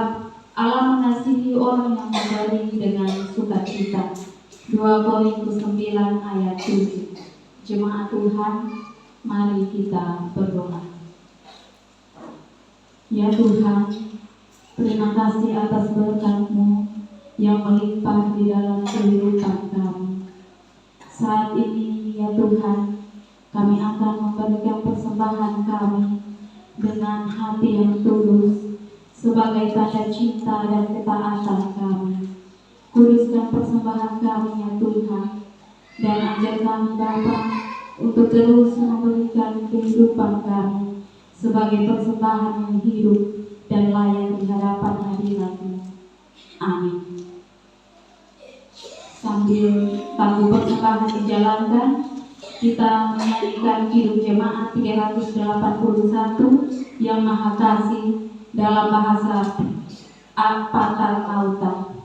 Allah mengasihi orang yang memberi dengan sukacita. 2 Korintus 9 ayat 7. Jemaat Tuhan, mari kita berdoa. Ya Tuhan, terima kasih atas berkat-Mu yang melimpah di dalam kehidupan kami.
Saat ini ya Tuhan, kami akan memberikan persembahan kami dengan hati yang tulus sebagai tanda cinta dan ketaatan kami. Kuduskan persembahan kami ya Tuhan, dan ajar kami Bapa untuk terus memberikan kehidupan kami sebagai persembahan yang hidup dan layak di hadapan hadirat-Mu. Amin. Sambil lagu persembahan dijalankan, kita menyanyikan Kidung Jemaat 381 yang Maha Kasih dalam bahasa Patal Auta.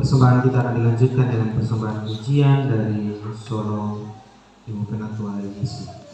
Persembahan kita akan dilanjutkan dengan persembahan pujian dari solo Ibu Penatua Elisi.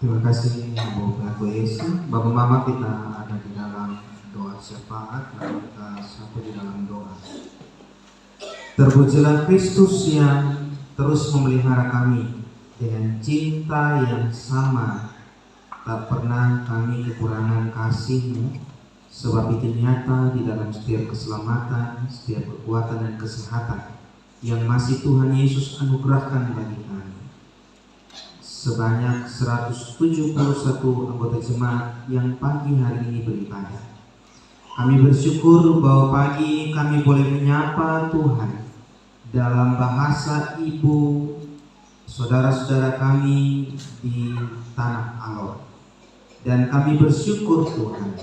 Terima kasih Bu Pengaku Yesus. Bapak Mama, kita ada di dalam doa syafaat, lalu kita satu di dalam doa. Terpujilah Kristus yang terus memelihara kami dengan cinta yang sama. Tak pernah kami kekurangan kasih-Mu, sebab itu nyata di dalam setiap keselamatan, setiap kekuatan dan kesehatan yang masih Tuhan Yesus anugerahkan bagi kami. Sebanyak 171 anggota jemaat yang pagi hari ini beribadah. Kami bersyukur bahwa pagi kami boleh menyapa Tuhan dalam bahasa ibu saudara-saudara kami di tanah Alor. Dan kami bersyukur Tuhan,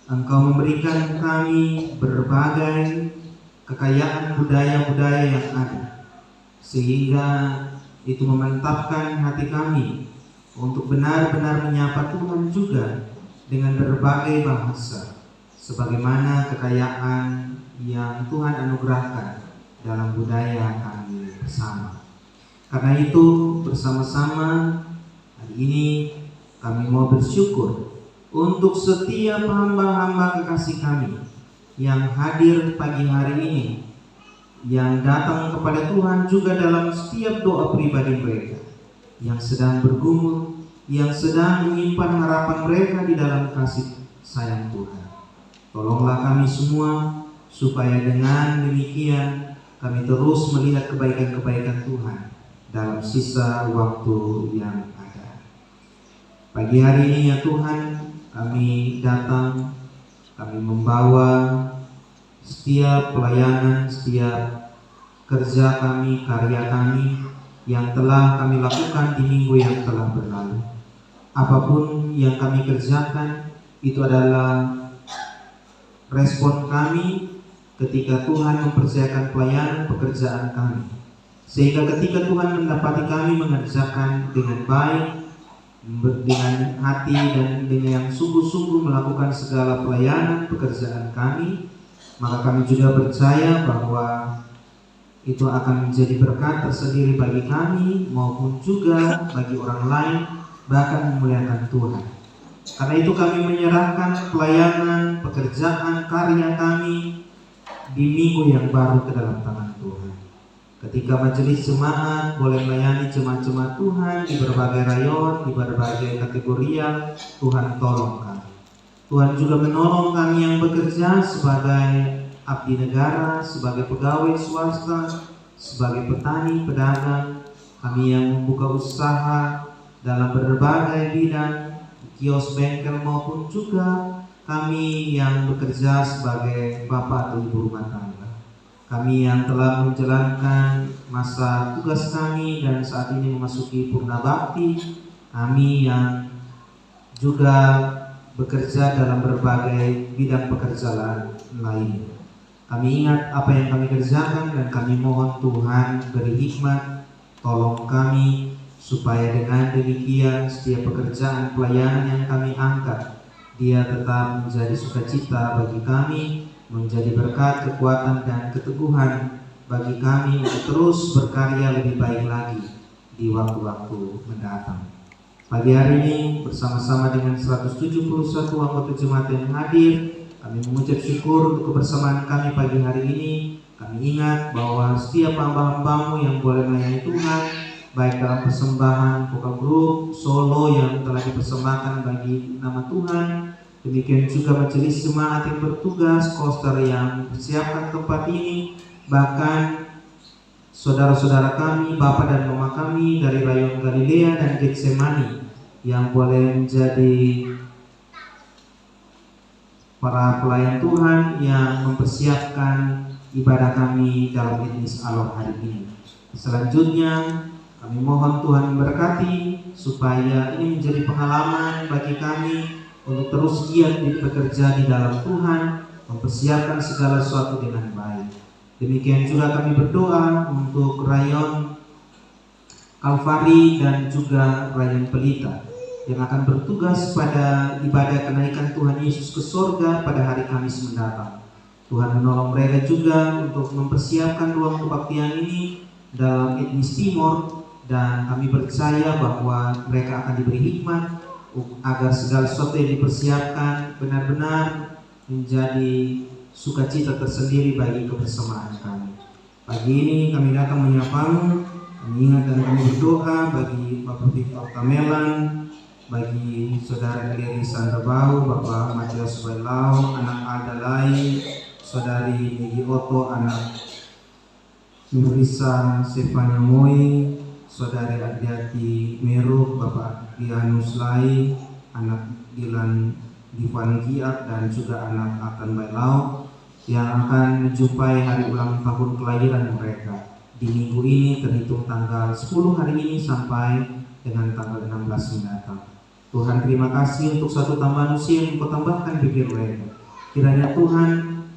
Engkau memberikan kami berbagai kekayaan budaya-budaya yang ada, sehingga itu memantapkan hati kami untuk benar-benar menyapa Tuhan juga dengan berbagai bahasa, sebagaimana kekayaan yang Tuhan anugerahkan dalam budaya kami bersama. Karena itu bersama-sama hari ini kami mau bersyukur untuk setiap hamba-hamba kekasih kami yang hadir pagi hari ini, yang datang kepada Tuhan juga dalam setiap doa pribadi mereka, yang sedang bergumul, yang sedang menyimpan harapan mereka di dalam kasih sayang Tuhan. Tolonglah kami semua supaya dengan demikian kami terus melihat kebaikan-kebaikan Tuhan dalam sisa waktu yang ada. Pagi hari ini ya Tuhan, kami datang, kami membawa setiap pelayanan, setiap kerja kami, karya kami yang telah kami lakukan di minggu yang telah berlalu. Apapun yang kami kerjakan, itu adalah respon kami ketika Tuhan mempercayakan pelayanan pekerjaan kami. Sehingga ketika Tuhan mendapati kami mengerjakan dengan baik, dengan hati dan dengan yang sungguh-sungguh melakukan segala pelayanan pekerjaan kami, maka kami juga percaya bahwa itu akan menjadi berkat tersendiri bagi kami maupun juga bagi orang lain, bahkan memuliakan Tuhan. Karena itu kami menyerahkan pelayanan, pekerjaan, karya kami di minggu yang baru ke dalam tangan Tuhan. Ketika majelis jemaat boleh melayani jemaat-jemaat Tuhan di berbagai rayon, di berbagai kategorial, Tuhan tolong kami. Tuhan juga menolong kami yang bekerja sebagai abdi negara, sebagai pegawai swasta, sebagai petani, pedagang, kami yang membuka usaha dalam berbagai bidang, kios, bengkel maupun juga kami yang bekerja sebagai bapak atau ibu rumah tangga. Kami yang telah menjalankan masa tugas kami dan saat ini memasuki purna bakti, kami yang juga bekerja dalam berbagai bidang pekerjaan lain. Kami ingat apa yang kami kerjakan dan kami mohon Tuhan beri hikmat, tolong kami supaya dengan demikian setiap pekerjaan pelayanan yang kami angkat, dia tetap menjadi sukacita bagi kami, menjadi berkat, kekuatan dan keteguhan bagi kami untuk terus berkarya lebih baik lagi di waktu-waktu mendatang. Pagi hari ini bersama-sama dengan 171 anggota jemaat yang hadir, kami mengucap syukur untuk kebersamaan kami pagi hari ini. Kami ingat bahwa setiap hamba-hambamu yang boleh melayani Tuhan, baik dalam persembahan vokal grup, solo yang telah dipersembahkan bagi nama Tuhan, demikian juga majelis jemaat yang bertugas, koster yang mempersiapkan tempat ini, bahkan saudara-saudara kami, bapak dan mama kami dari rayon Galilea dan Getsemani yang boleh menjadi para pelayan Tuhan yang mempersiapkan ibadah kami dalam etnis Alor hari ini. Selanjutnya kami mohon Tuhan memberkati supaya ini menjadi pengalaman bagi kami untuk terus giat bekerja di dalam Tuhan, mempersiapkan segala sesuatu dengan baik. Demikian juga kami berdoa untuk rayon Kalvari dan juga rayon Pelita yang akan bertugas pada ibadah kenaikan Tuhan Yesus ke sorga pada hari Kamis mendatang. Tuhan menolong mereka juga untuk mempersiapkan ruang kebaktian ini dalam etnis Timor, dan kami percaya bahwa mereka akan diberi hikmat agar segala sesuatu yang dipersiapkan benar-benar menjadi sukacita tersendiri bagi kebersamaan kami. Pagi ini kami datang menyapamu, kami ingat dan kami berdoa bagi Bapak Victor Kamelan, bagi Saudara Geri Sandra Bau, Bapak Matias Bailau, anak Alda Lai, Saudari Negi Oto, anak Nurisa Stefania Moi, Saudari Adiati Meru, Bapak Dianus Lai, anak Dilan Divan Kiat, dan juga anak Atan Bailau yang akan menjumpai hari ulang tahun kelahiran mereka di minggu ini, terhitung tanggal 10 hari ini sampai dengan tanggal 16 mendatang. Tuhan, terima kasih untuk satu tambahan usia yang Engkau tambahkan bagi mereka. Kiranya Tuhan,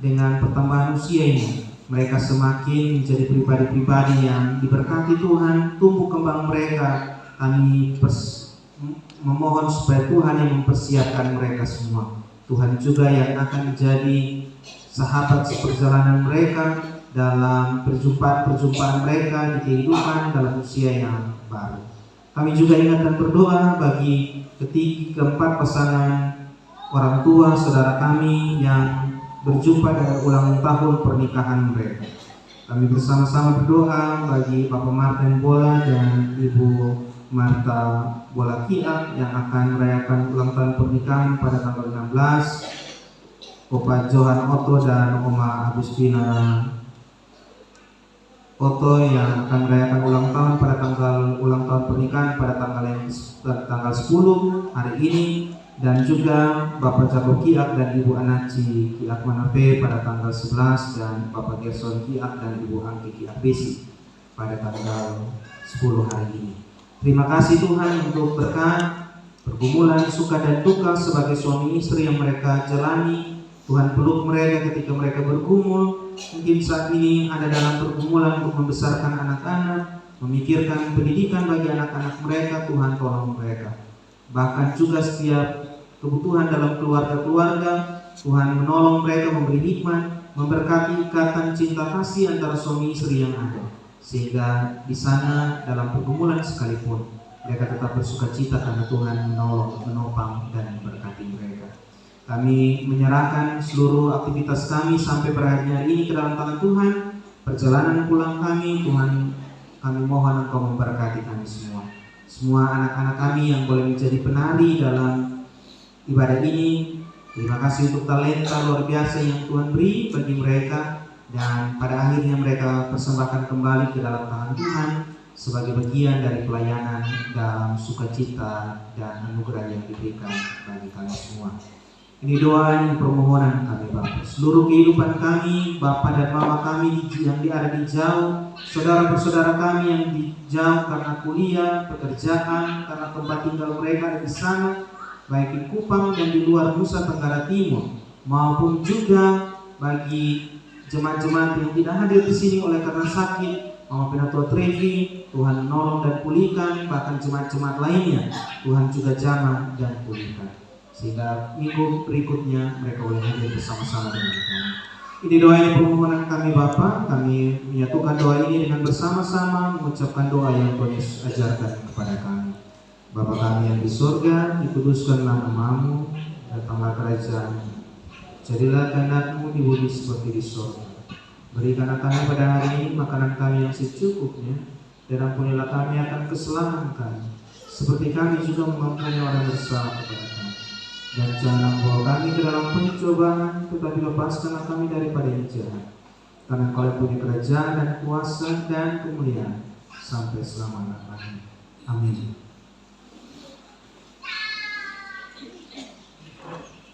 dengan pertambahan usia ini mereka semakin menjadi pribadi-pribadi yang diberkati Tuhan, tumbuh kembang mereka. Kami memohon supaya Tuhan yang mempersiapkan mereka semua. Tuhan juga yang akan menjadi sahabat seperjalanan mereka dalam perjumpaan mereka di kehidupan dalam usia yang baru. Kami juga ingat dan berdoa bagi keempat pasangan orang tua saudara kami yang berjumpa dengan ulang tahun pernikahan mereka. Kami bersama-sama berdoa bagi Bapak Martin Bola dan Ibu Marta Bola Kiat yang akan merayakan ulang tahun pernikahan pada tanggal 16. Bapak Johan Oto dan Oma Agustina Oto yang akan merayakan ulang tahun pada ulang tahun pernikahan pada tanggal 10 hari ini, dan juga Bapak Jago Kiat dan Ibu Anaci Kiat Manape pada tanggal 11, dan Bapak Gerson Kiat dan Ibu Angki Kiat Besi pada tanggal 10 hari ini. Terima kasih Tuhan untuk berkat pergumulan suka dan duka sebagai suami istri yang mereka jalani. Tuhan, peluk mereka ketika mereka bergumul. Mungkin saat ini ada dalam pergumulan untuk membesarkan anak-anak, memikirkan pendidikan bagi anak-anak mereka. Tuhan, tolong mereka. Bahkan juga setiap kebutuhan dalam keluarga-keluarga, Tuhan menolong mereka, memberi hikmat, memberkati ikatan cinta kasih antara suami istri yang ada, sehingga di sana dalam pergumulan sekalipun mereka tetap bersukacita karena Tuhan menolong, menopang, dan memberkati mereka. Kami menyerahkan seluruh aktivitas kami sampai berakhirnya hari ini ke dalam tangan Tuhan. Perjalanan pulang kami, Tuhan, kami mohon Engkau memberkati kami semua. Semua anak-anak kami yang boleh menjadi penari dalam ibadah ini, terima kasih untuk talenta luar biasa yang Tuhan beri bagi mereka, dan pada akhirnya mereka persembahkan kembali ke dalam tangan Tuhan sebagai bagian dari pelayanan dalam sukacita dan anugerah yang diberikan bagi kami semua. Ini doa dan permohonan kami Bapa. Seluruh kehidupan kami, Bapa dan Mama kami yang ada di jauh, saudara-saudara kami yang di jauh karena kuliah, pekerjaan, karena tempat tinggal mereka ada di sana, baik di Kupang dan di luar Nusa Tenggara Timur, maupun juga bagi jemaat-jemaat yang tidak hadir di sini oleh karena sakit, Mama Penatua Trevi, Tuhan menolong dan pulihkan, bahkan jemaat-jemaat lainnya, Tuhan juga jamah dan pulihkan, sehingga minggu berikutnya mereka boleh hadir bersama-sama dengan kami. Ini doa yang permohonan kami Bapa. Kami menyatukan doa ini dengan bersama-sama mengucapkan doa yang Tuhan Yesus ajarkan kepada kami. Bapa kami yang di surga, dikuduskanlah nama-Mu, datanglah kerajaan-Mu, jadilah kehendak-Mu di bumi seperti di surga. Berikanlah kami pada hari ini makanan kami yang secukupnya, dan ampunilah kami akan kesalahan kami, seperti kami juga mengampuni orang bersalah kepada kami. Dan jangan membawa kami ke dalam pencobaan, tetapi lepaskanlah kami daripada yang jahat. Karena Engkau yang punya kerajaan dan kuasa dan kemuliaan sampai selama-lamanya. Amin.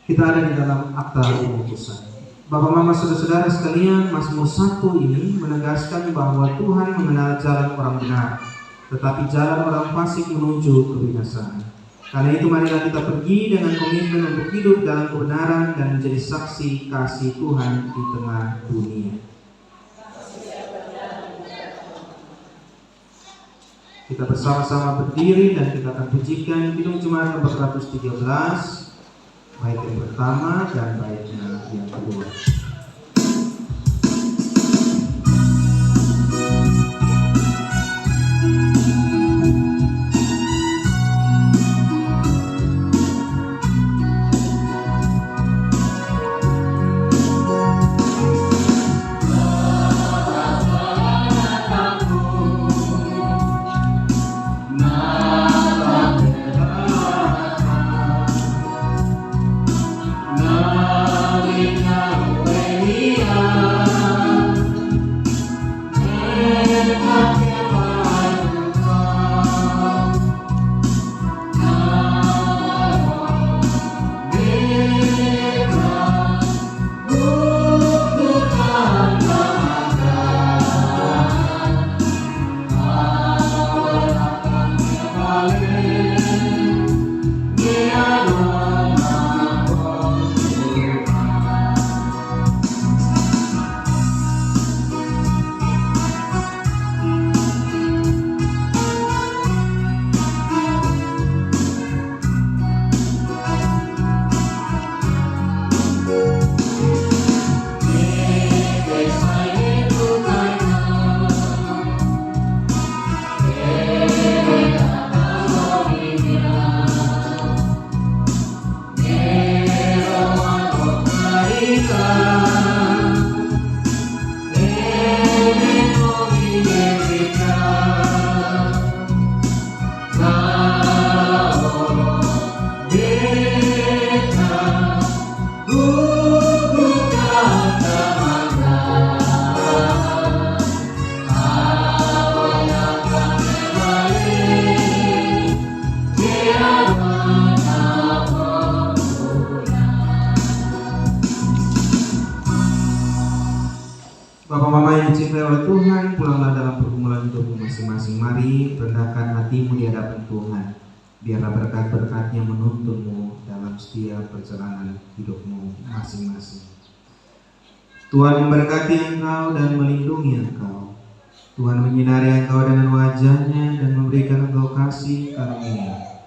Kita ada di dalam akta pemutusan. Bapak Mama saudara-saudara sekalian, Mazmur 1 ini menegaskan bahwa Tuhan mengenal jalan orang benar, tetapi jalan orang fasik menuju kebinasaan. Karena itu marilah kita pergi dengan komitmen untuk hidup dalam kebenaran dan menjadi saksi kasih Tuhan di tengah dunia. Kita bersama-sama berdiri dan kita akan pujikan Kidung Jemaat nomor 113, bait yang pertama dan baitnya yang kedua. Bapak Mama yang dicintai oleh Tuhan, pulanglah dalam pergumulan hidupmu masing-masing. Mari rendahkan hatimu di hadapan Tuhan. Biarlah berkat-berkat-Nya menuntunmu dalam setiap perjalanan hidupmu masing-masing. Tuhan memberkati engkau dan melindungi engkau. Tuhan menyinari engkau dengan wajah-Nya dan memberikan engkau kasih karunia.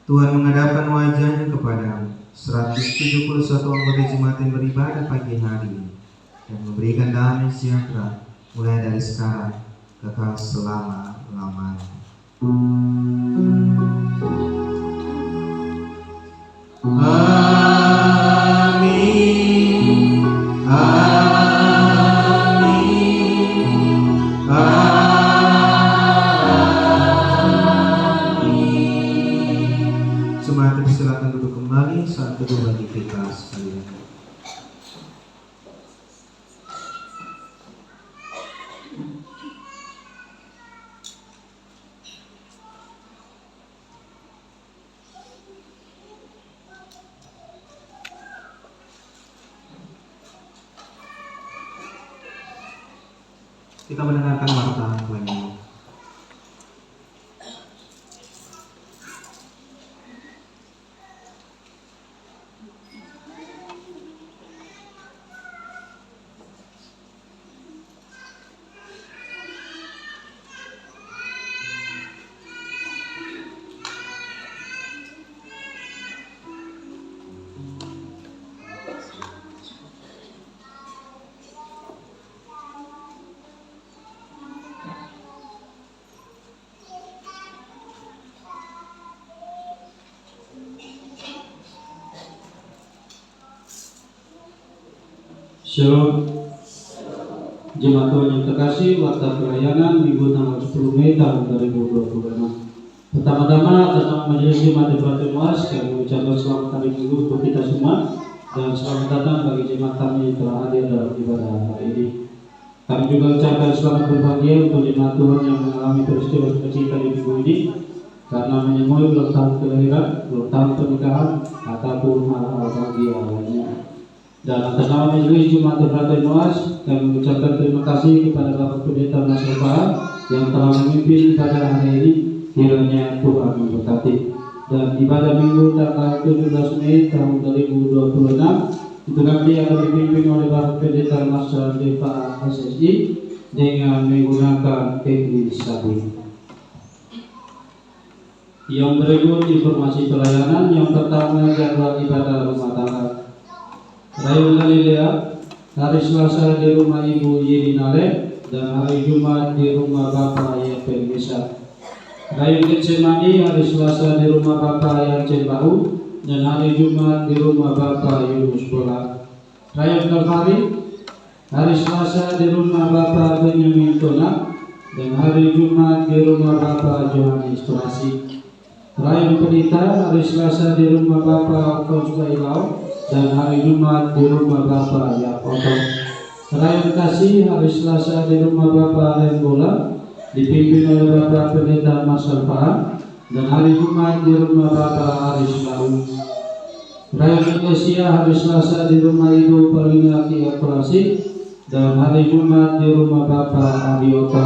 Tuhan menghadapkan wajah-Nya kepadamu. 171 anggota jemaat yang beribadah pagi hari ini dan memberikan damai sejahtera mulai dari sekarang kekal selama-lamanya. Amin. Amin. Amin. Jemaat silakan duduk kembali saat kedua bagi kita sekalian. Kita mendengarkan warta Tuhan.
Shalom. Jemaat Tuhan yang terkasih, warta pelayanan Minggu tanggal 10 Mei tahun 2026. Pertama-tama atas nama Majelis Jemaat Ibrahim Muas, kami mengucapkan selamat hari Minggu untuk kita semua dan selamat datang bagi jemaat kami yang telah hadir dalam ibadah hari ini. Kami juga ucapkan selamat berbahagia untuk jemaat Tuhan yang mengalami peristiwa sukacita di minggu ini karena menyemui ulang tahun kelahiran, ulang tahun pernikahan ataupun hal-hal bahagia lainnya. Dan atas nama Majelis Jemaat Ibrahim Muas, kami mengucapkan terima kasih kepada Bapak Pendeta Mas Bapak yang telah memimpin ibadah hari ini. Kiranya Tuhan memberkati. Dan ibadah Minggu tanggal 17 Mei tahun 2026 itu nanti akan dipimpin oleh Bapak Pendeta Mas Deva SSI dengan menggunakan Kengli Sabi. Yang berikut informasi pelayanan. Yang pertama jadwal ibadah rumah tangga. Rayu Galilea, hari Selasa di rumah Ibu Yedinale dan hari Jumat di rumah Bapak yang Permisa. Rayu Getsemani, hari Selasa di rumah Bapak yang Cembahu dan hari Jumat di rumah Bapak Yunus Bola. Rayu Kalvari, hari Selasa di rumah Bapak Benyamin Tona dan hari Jumat di rumah Bapak Johannes Terasi. Rayu Pelita, hari Selasa di rumah Bapak Konsulailau dan hari Jumat di rumah Bapak Yakoto. Rayu Kasih, hari Selasa di rumah Bapak Rembola dipimpin oleh Bapak Pendeta Mas Alfaan dan hari Jumat di rumah Bapak Aris Lau. Rayu Eklesia, hari Selasa di rumah Ibu Perlinati Akurasi dan hari Jumat di rumah Bapak Arioto.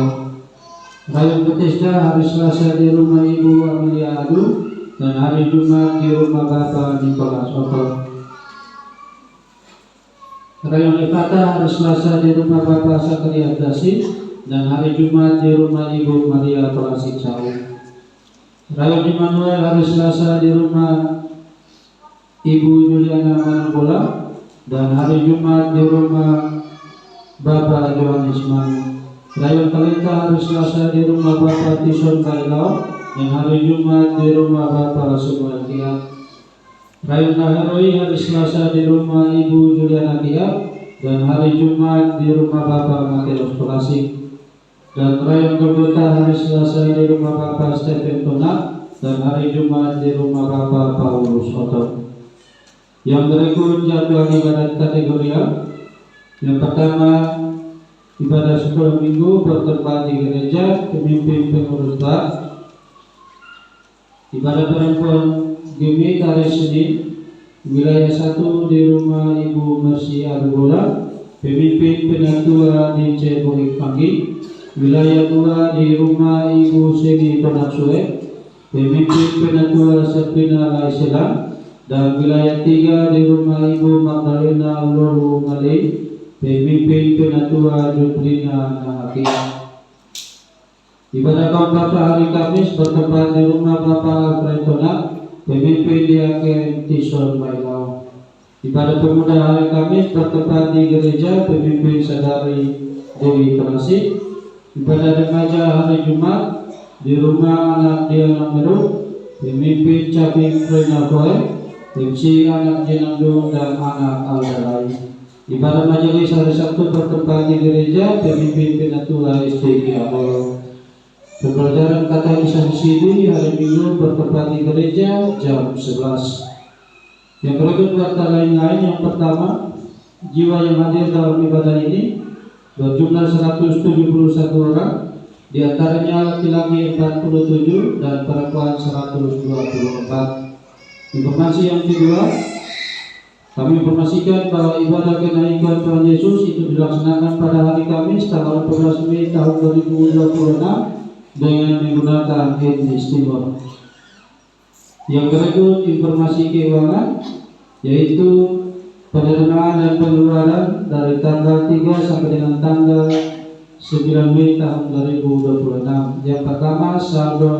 Rayu Bethesda, hari Selasa di rumah Ibu Amelia Adu dan hari Jumat di rumah Bapak Nikolas Oto. Rayon Lefata, hari Selasa di rumah Bapak Sakaria Dasi dan hari Jumat di rumah Ibu Maria Tolasik Sau. Rayon Immanuel, hari Selasa di rumah Ibu Juliana Manabola dan hari Jumat di rumah Bapak Johannes Manu. Rayon Talenta, hari Selasa di rumah Bapak Tison Kailau dan hari Jumat di rumah Bapak Sumartia. Rayu Naharoi hari Selasa di rumah Ibu Juliana Kia, dan hari Jumat di rumah Bapak Mateus Pelasik. Dan Rayu Golgota hari Selasa di rumah Bapak Stephen Tona, dan hari Jumat di rumah Bapak Paulus Oto. Yang berikut jadwal ibadat kategori A. Yang pertama, ibadah sekolah minggu bertempat di gereja, pemimpin pengurus bar. Ibadah perempuan Gimik hari Senin, wilayah 1 di rumah Ibu Mercy Arubola, pemimpin penatua di Cebolik Panggi. Wilayah 2 di rumah Ibu Segi Tonatsue, pemimpin penatua Serpina Laisela. Dan wilayah 3 di rumah Ibu Magdalena Lolu Ngali, pemimpin penatua Juplina Nahakia. Ibadah keempat hari Kamis bertempat di rumah Bapak Alfred Tona, pemimpin Diaken Tison Bailau. Ibadah pemuda hari Kamis bertempat di gereja, pemimpin Sadari Dewi Terasi. Ibadah remaja hari Jumat di rumah anak Diana Meru, pemimpin Cabing Frenakoe, MC anak Jenandung dan anak Aldarai. Ibadah majelis hari Sabtu bertempat di gereja, pemimpin penatua SDG Amolo. Pembelajaran kata kisah sini hari Minggu bertempat di gereja jam 11. Yang berikut data lain-lain. Yang pertama, jiwa yang hadir dalam ibadah ini berjumlah 171 orang, di antaranya laki-laki 47 dan perempuan 124. Informasi yang kedua, kami informasikan bahwa ibadah kenaikan Tuhan Yesus itu dilaksanakan pada hari Kamis tanggal 14 Mei tahun 2026 dengan menggunakan etnis Timur. Yang berikut informasi keuangan, yaitu penerimaan dan pengeluaran dari tanggal 3 sampai dengan tanggal 9 Mei tahun 2026. Yang pertama, saldo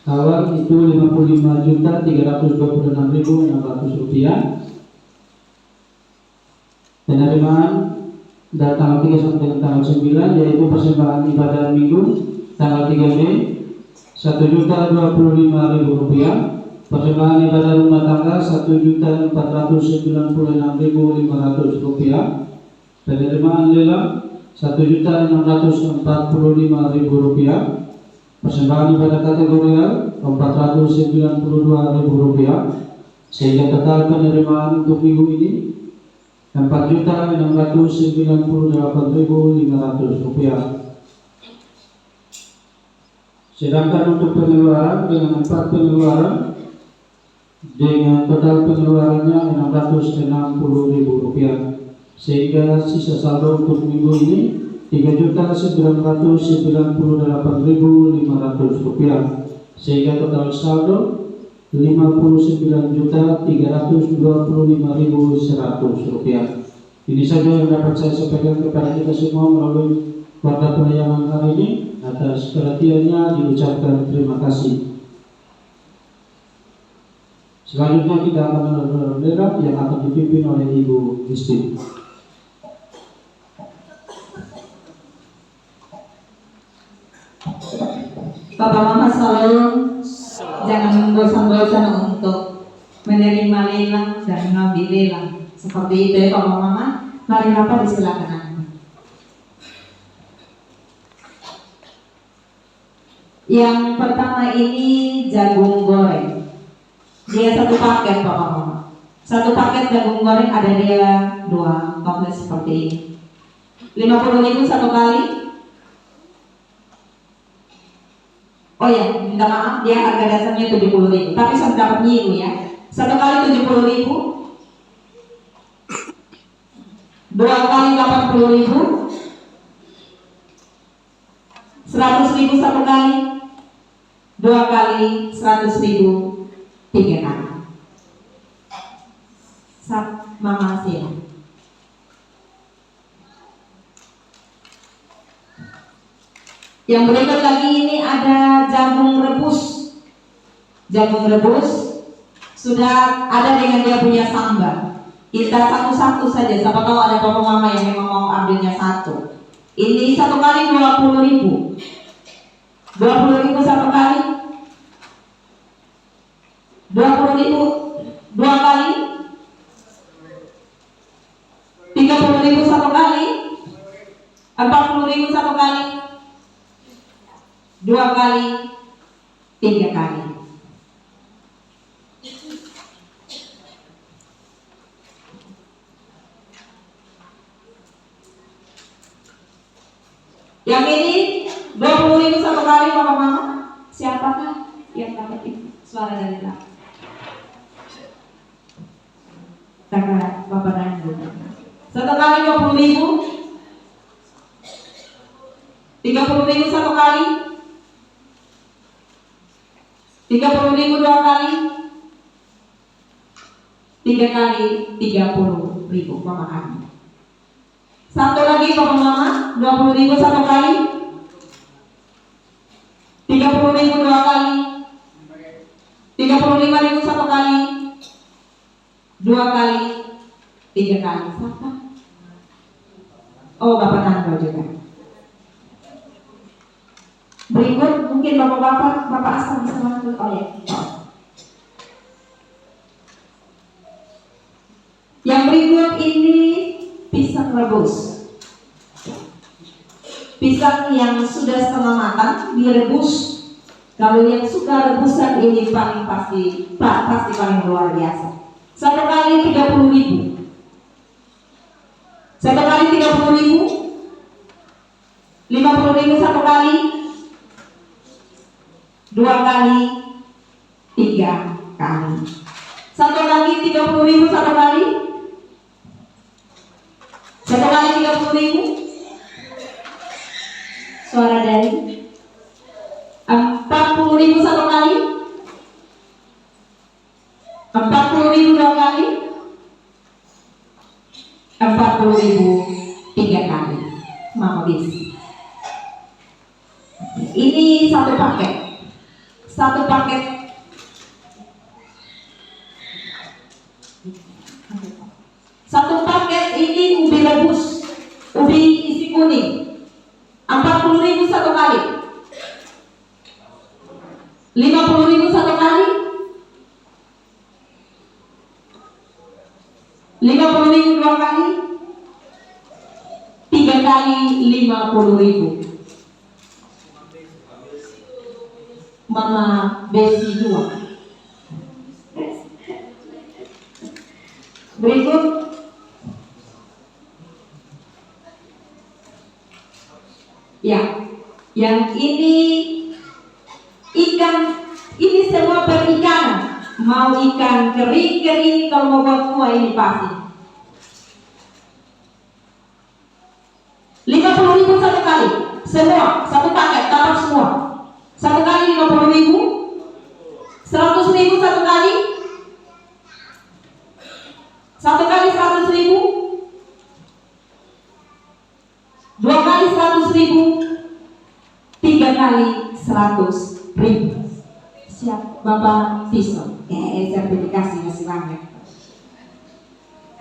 awal itu Rp55.326.600. Penerimaan dari tanggal 3 sampai dengan tanggal 9, yaitu persembahan ibadah minggu tanggal 3 Mei Rp1.025.000. Persembahan ibadah rumah tangga Rp1.496.500. Penerimaan lelang Rp1.645.000. Persembahan ibadah kategorial Rp492.000, sehingga total penerimaan untuk minggu ini Rp4.698.500. Sedangkan untuk pengeluaran dengan 4 pengeluaran dengan total pengeluarannya Rp660.000, sehingga sisa saldo untuk minggu ini Rp3.998.500, sehingga total saldo Rp59.325.100. Ini saja yang dapat saya sampaikan kepada kita semua melalui warta pelayanan hari ini. Atas perhatiannya diucapkan terima kasih. Selanjutnya kita akan mendengar bendera yang akan dipimpin oleh Ibu Christine.
Bapak Mama Salom, jangan bosan-bosan untuk menerima lelang dan mengambil lelang. Seperti itu ya Bapak Mama. Mari Bapak disilakan. Yang pertama ini jagung goreng. Dia satu paket Bapak Mama. Satu paket jagung goreng ada dia 2 paket seperti ini. 50.000 satu kali. Oh ya, minta maaf, dia harga dasarnya 70.000, tapi saya dapat nyiru ya. Satu kali 70.000, 2 kali 80.000, 100.000 satu kali, 2 kali 100.000, 3 kali. Mama siap. Yang berikut lagi ini ada jagung rebus. Jagung rebus sudah ada dengan dia punya sambal. Kita satu-satu saja. Siapa tahu ada bapak mama yang memang mau ambilnya satu. Ini satu kali 20.000. 20.000 satu kali. 20.000 2 kali, 30.000 1 kali, 40.000 1 kali, 2 kali, 3 kali. Yang ini 20.000 1 kali, Bapak Mama. Siapakah yang dapat itu? Suara dari belakang. Kakak Bapak Randu. 1 kali 20.000, 30.000 1 kali, 30.000 2 kali, 3 kali 30.000 Mama kami. 1 lagi Bapak Mama, 20.000 1 kali, 30.000 2 kali, 35.000 1 kali, 2 kali, 3 kali. Siapa? Oh, Bapak Nando juga. Berikut mungkin Bapak asal bisa masuk. Oh ya. Yang berikut ini pisang rebus. Pisang yang sudah setengah matang direbus. Kalau yang suka rebusan ini paling pasti paling luar biasa. 1 kali 30.000. 1 kali 30.000, 50.000 1 kali, 2 kali, 3 kali. 1 lagi 30.000 1 kali, 1 kali 30.000. Suara dari 40.000 1 kali, 40.000 2 kali, 40.000 3 kali. Mama bis. Ini satu paket. Satu paket. Satu paket ini ubi rebus, ubi isi kuning. 40.000 1 kali, 50.000 1 kali, 50.000 2 kali, 3 kali 50.000. Mama Besi 2. Berikut ya, yang ini ikan, ini semua perikanan. Mau ikan kering, kalau mau buat kuah ini pasti. 50.000 1 kali, semua, satu paket, dapat semua. 1 kali 50.000, 100.000 1 kali, 1 kali 100.000, 2 kali 100.000, 3 kali 100.000. Siap, Bapak Tison. Sertifikasi masih banyak.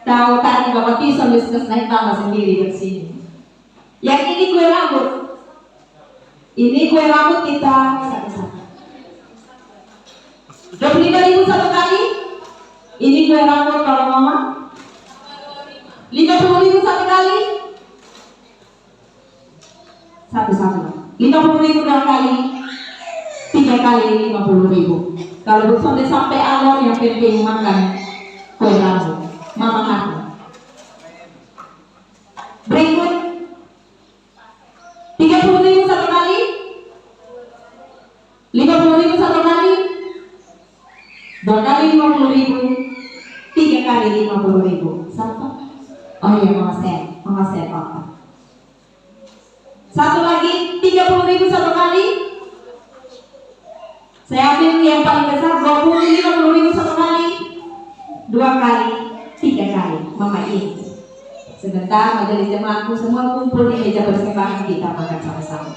Tahu tadi Bapak Tison bisa naik tambah sendiri di sini. Yang ini kue rambut. Ini kue rambut kita satu-satu. 25.000 1 kali. Ini kue rambut kalau Mama. 50.000 1 kali. Satu-satu. 50.000 2 kali. 3 kali 50.000. Kalau sampai alor yang penting makan kue rambut. Mama hati. Berikut 30.000 1 kali, 50.000 1 kali, 2 kali 50.000, 3 kali 50.000. Satu. Oh iya, Mama Sen otak. Satu lagi 30.000 1 kali. Saya ambil yang paling besar 50.000 1 kali, 2 kali, 3 kali. Mama ini. Sebentar majelis jemaatku semua kumpul di meja persembahan kita makan sama-sama.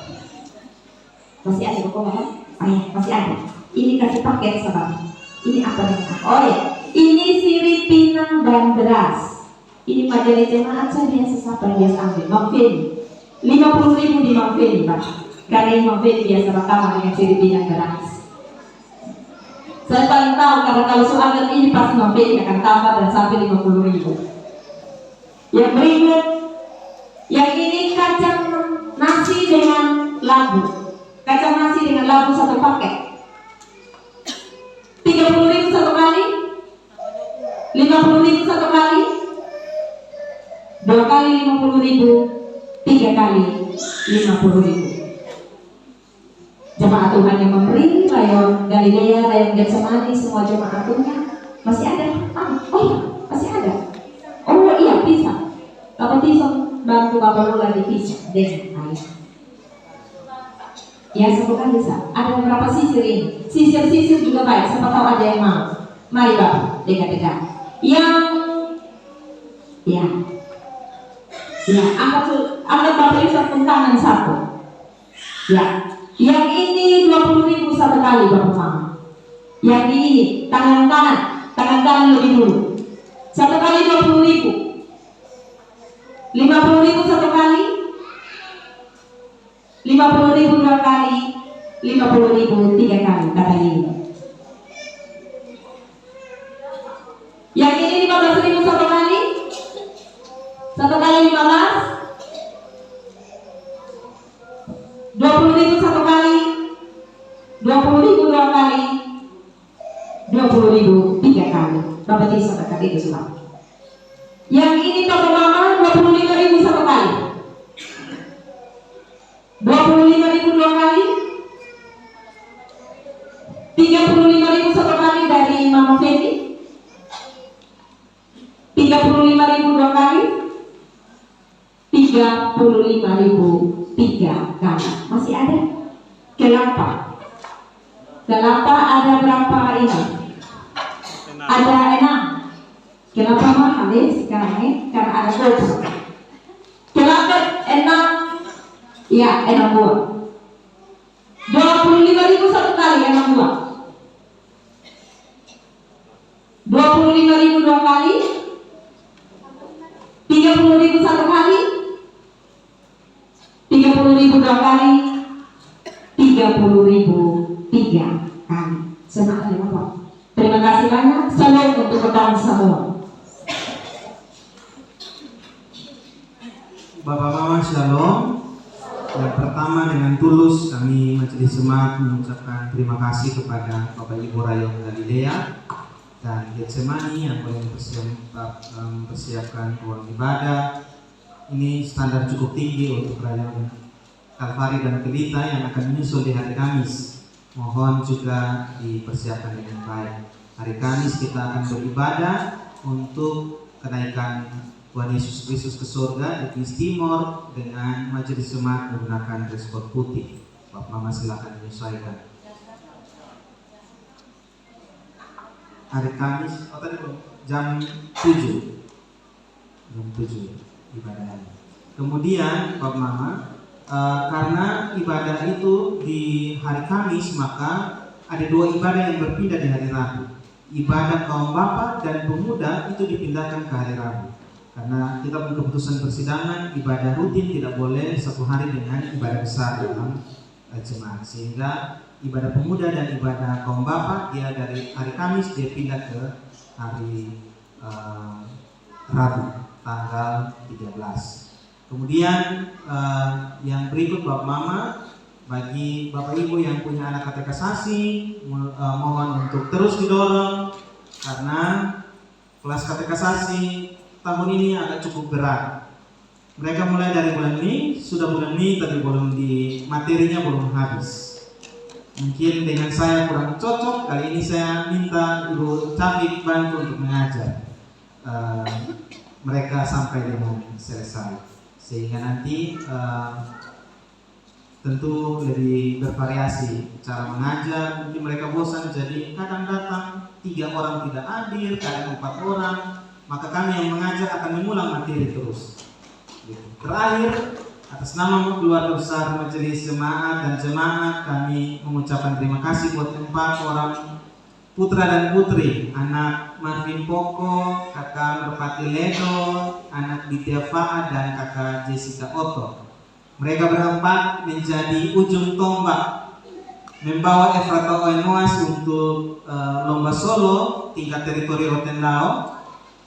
Masih ada kok Mama? Oh ya, masih ada. Ini kasih paket sama. Ini apa nih? Oh ya, ini sirip pinang dan beras. Ini majelis jemaat saya biasa siapa yang biasa ambil? Mang Feni. 50.000 di Mang Feni, Pak. Karena Mang Feni biasa rekaman dengan sirip pinang beras. Saya paling tahu karena kalau soal ini pasti Mapedi akan tambah dan sampai 50.000. Yang berikut, yang ini kacang nasi dengan labu. Kacang nasi dengan labu satu paket. 30.000 satu kali, 50.000 satu kali, 2 kali 50.000, 3 kali 50.000. Jemaat Tuhan yang memberi, rayon Galilea, rayon Getsemani, semua jemaat Tuhan masih ada. Oh iya, masih ada. Oh iya, pisah. Bapak Tison bantu Bapak Lula dipisah dengan air. Ya, satu kali bisa. Ada beberapa sisir ini. Sisir-sisir juga baik. Siapa tahu ada yang mau. Mari Bapak, dekat-dekat. Yang, ya, angkat Bapak Yusuf tangan satu. Ya. Yang ini 20.000 satu kali Bapak Mama. Yang ini tangan kanan lebih dulu. Satu kali 20.000. 50.000 satu kali. 50.000 dua kali. 50.000 tiga kali. Kata ini. Yang ini 15.000 satu kali. Satu kali 15. 20.000 satu kali, 20.000 dua kali, 20.000 tiga kali. Bapak Tisa dekat itu semua. Yang ini Bapak Mama 25.000 satu kali, 25.000 dua kali, 35.000 satu kali dari Mama Feni, 35.000 dua kali, 35.000 tiga kali. Masih ada kelapa ada berapa ini? Ada 6. Kelapa mahal ya sekarang karena ada kopi. Kelapa 6. Ya, 6 buah. 25.000 satu kali 6 buah. 25.000 dua kali. 30.000 satu kali. 30.000 dua kali, 30.000 tiga kali. Semangat ya Bapak. Terima kasih banyak. Salam untuk rekan semua.
Bapak Mama Shalom. Yang pertama dengan tulus kami Majelis Jemaat mengucapkan terima kasih kepada Bapak Ibu Rayon Galilea dan Getsemani yang boleh mempersiapkan ruang ibadah. Ini standar cukup tinggi untuk rayon Kalvari dan Pelita yang akan menyusul di hari Kamis. Mohon juga dipersiapkan dengan baik. Hari Kamis kita akan beribadah untuk kenaikan Tuhan Yesus Kristus ke surga di Etnis Timor dengan Majelis Jemaat menggunakan dress code putih. Bapak Mama silakan menyesuaikan. Hari Kamis, jam 7 ibadahnya. Kemudian Bapak Mama, karena ibadah itu di hari Kamis, maka ada 2 ibadah yang berpindah di hari Rabu. Ibadah kaum bapak dan pemuda itu dipindahkan ke hari Rabu. Karena kita punya keputusan persidangan, ibadah rutin tidak boleh satu hari dengan ibadah besar dalam jemaat. Sehingga ibadah pemuda dan ibadah kaum bapak dia dari hari Kamis dia pindah ke hari Rabu tanggal 13. Kemudian yang berikut Bapak Mama, bagi Bapak Ibu yang punya anak katekisasi, mohon untuk terus didorong karena kelas katekisasi tahun ini agak cukup berat. Mereka mulai dari bulan Mei, sudah bulan Mei tapi belum di materinya belum habis. Mungkin dengan saya kurang cocok, kali ini saya minta Ibu Taufik bantu untuk mengajar mereka sampai dengan selesai. Sehingga nanti tentu lebih bervariasi cara mengajar. Mungkin mereka bosan, jadi kadang datang 3 orang tidak hadir, kadang 4 orang. Maka kami yang mengajar akan mengulang materi terus. Terakhir, atas nama keluarga besar Majelis Jemaat dan Jemaat, kami mengucapkan terima kasih buat 4 orang putra dan putri, anak Marvin Poko, kakak Merpati Ledo, anak Ditya Faad dan kakak Jessica Otto. Mereka berempat menjadi ujung tombak membawa Efrata Oenoas untuk lomba solo tingkat teritori Rotendao.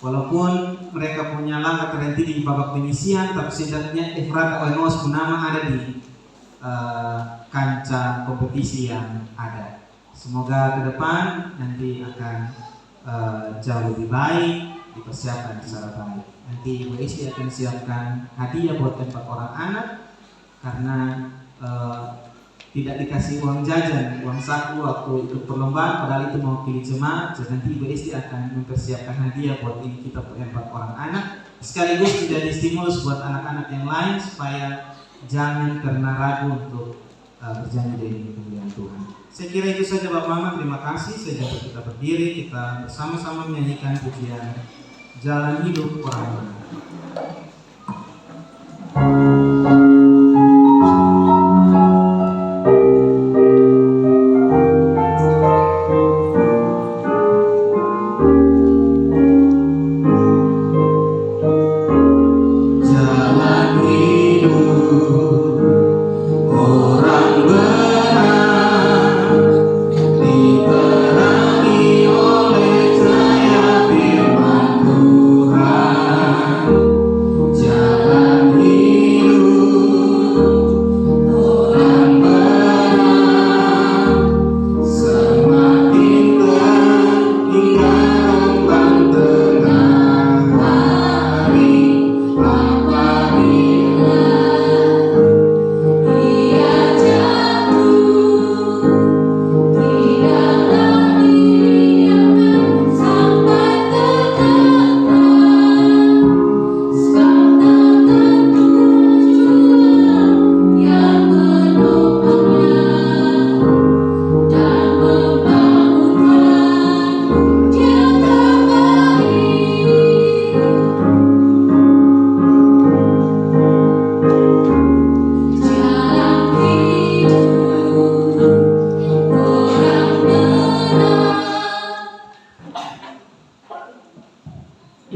Walaupun mereka punya langkah terhenti di babak penyisian, tapi setidaknya Efrata Oenoas Punama ada di kancah kompetisi yang ada. Semoga ke depan nanti akan jauh lebih baik, dipersiapkan secara baik. Nanti Bu Esti akan siapkan hadiah buat 4 orang anak karena tidak dikasih uang jajan, uang saku waktu ikut perlombaan, padahal itu mewakili jemaat. Jadi nanti Ibu Esti akan mempersiapkan hadiah buat ini kita 4 orang anak, sekaligus tidak stimulus buat anak-anak yang lain supaya jangan karena ragu untuk berjanji dengan kemuliaan Tuhan. Saya kira itu saja Bapak Mama, terima kasih. Sejak kita berdiri, kita bersama-sama menyanyikan pujian Jalan Hidup Orang Benar.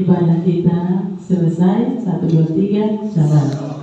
Ibadah kita selesai. 1, 2, 3, jalan.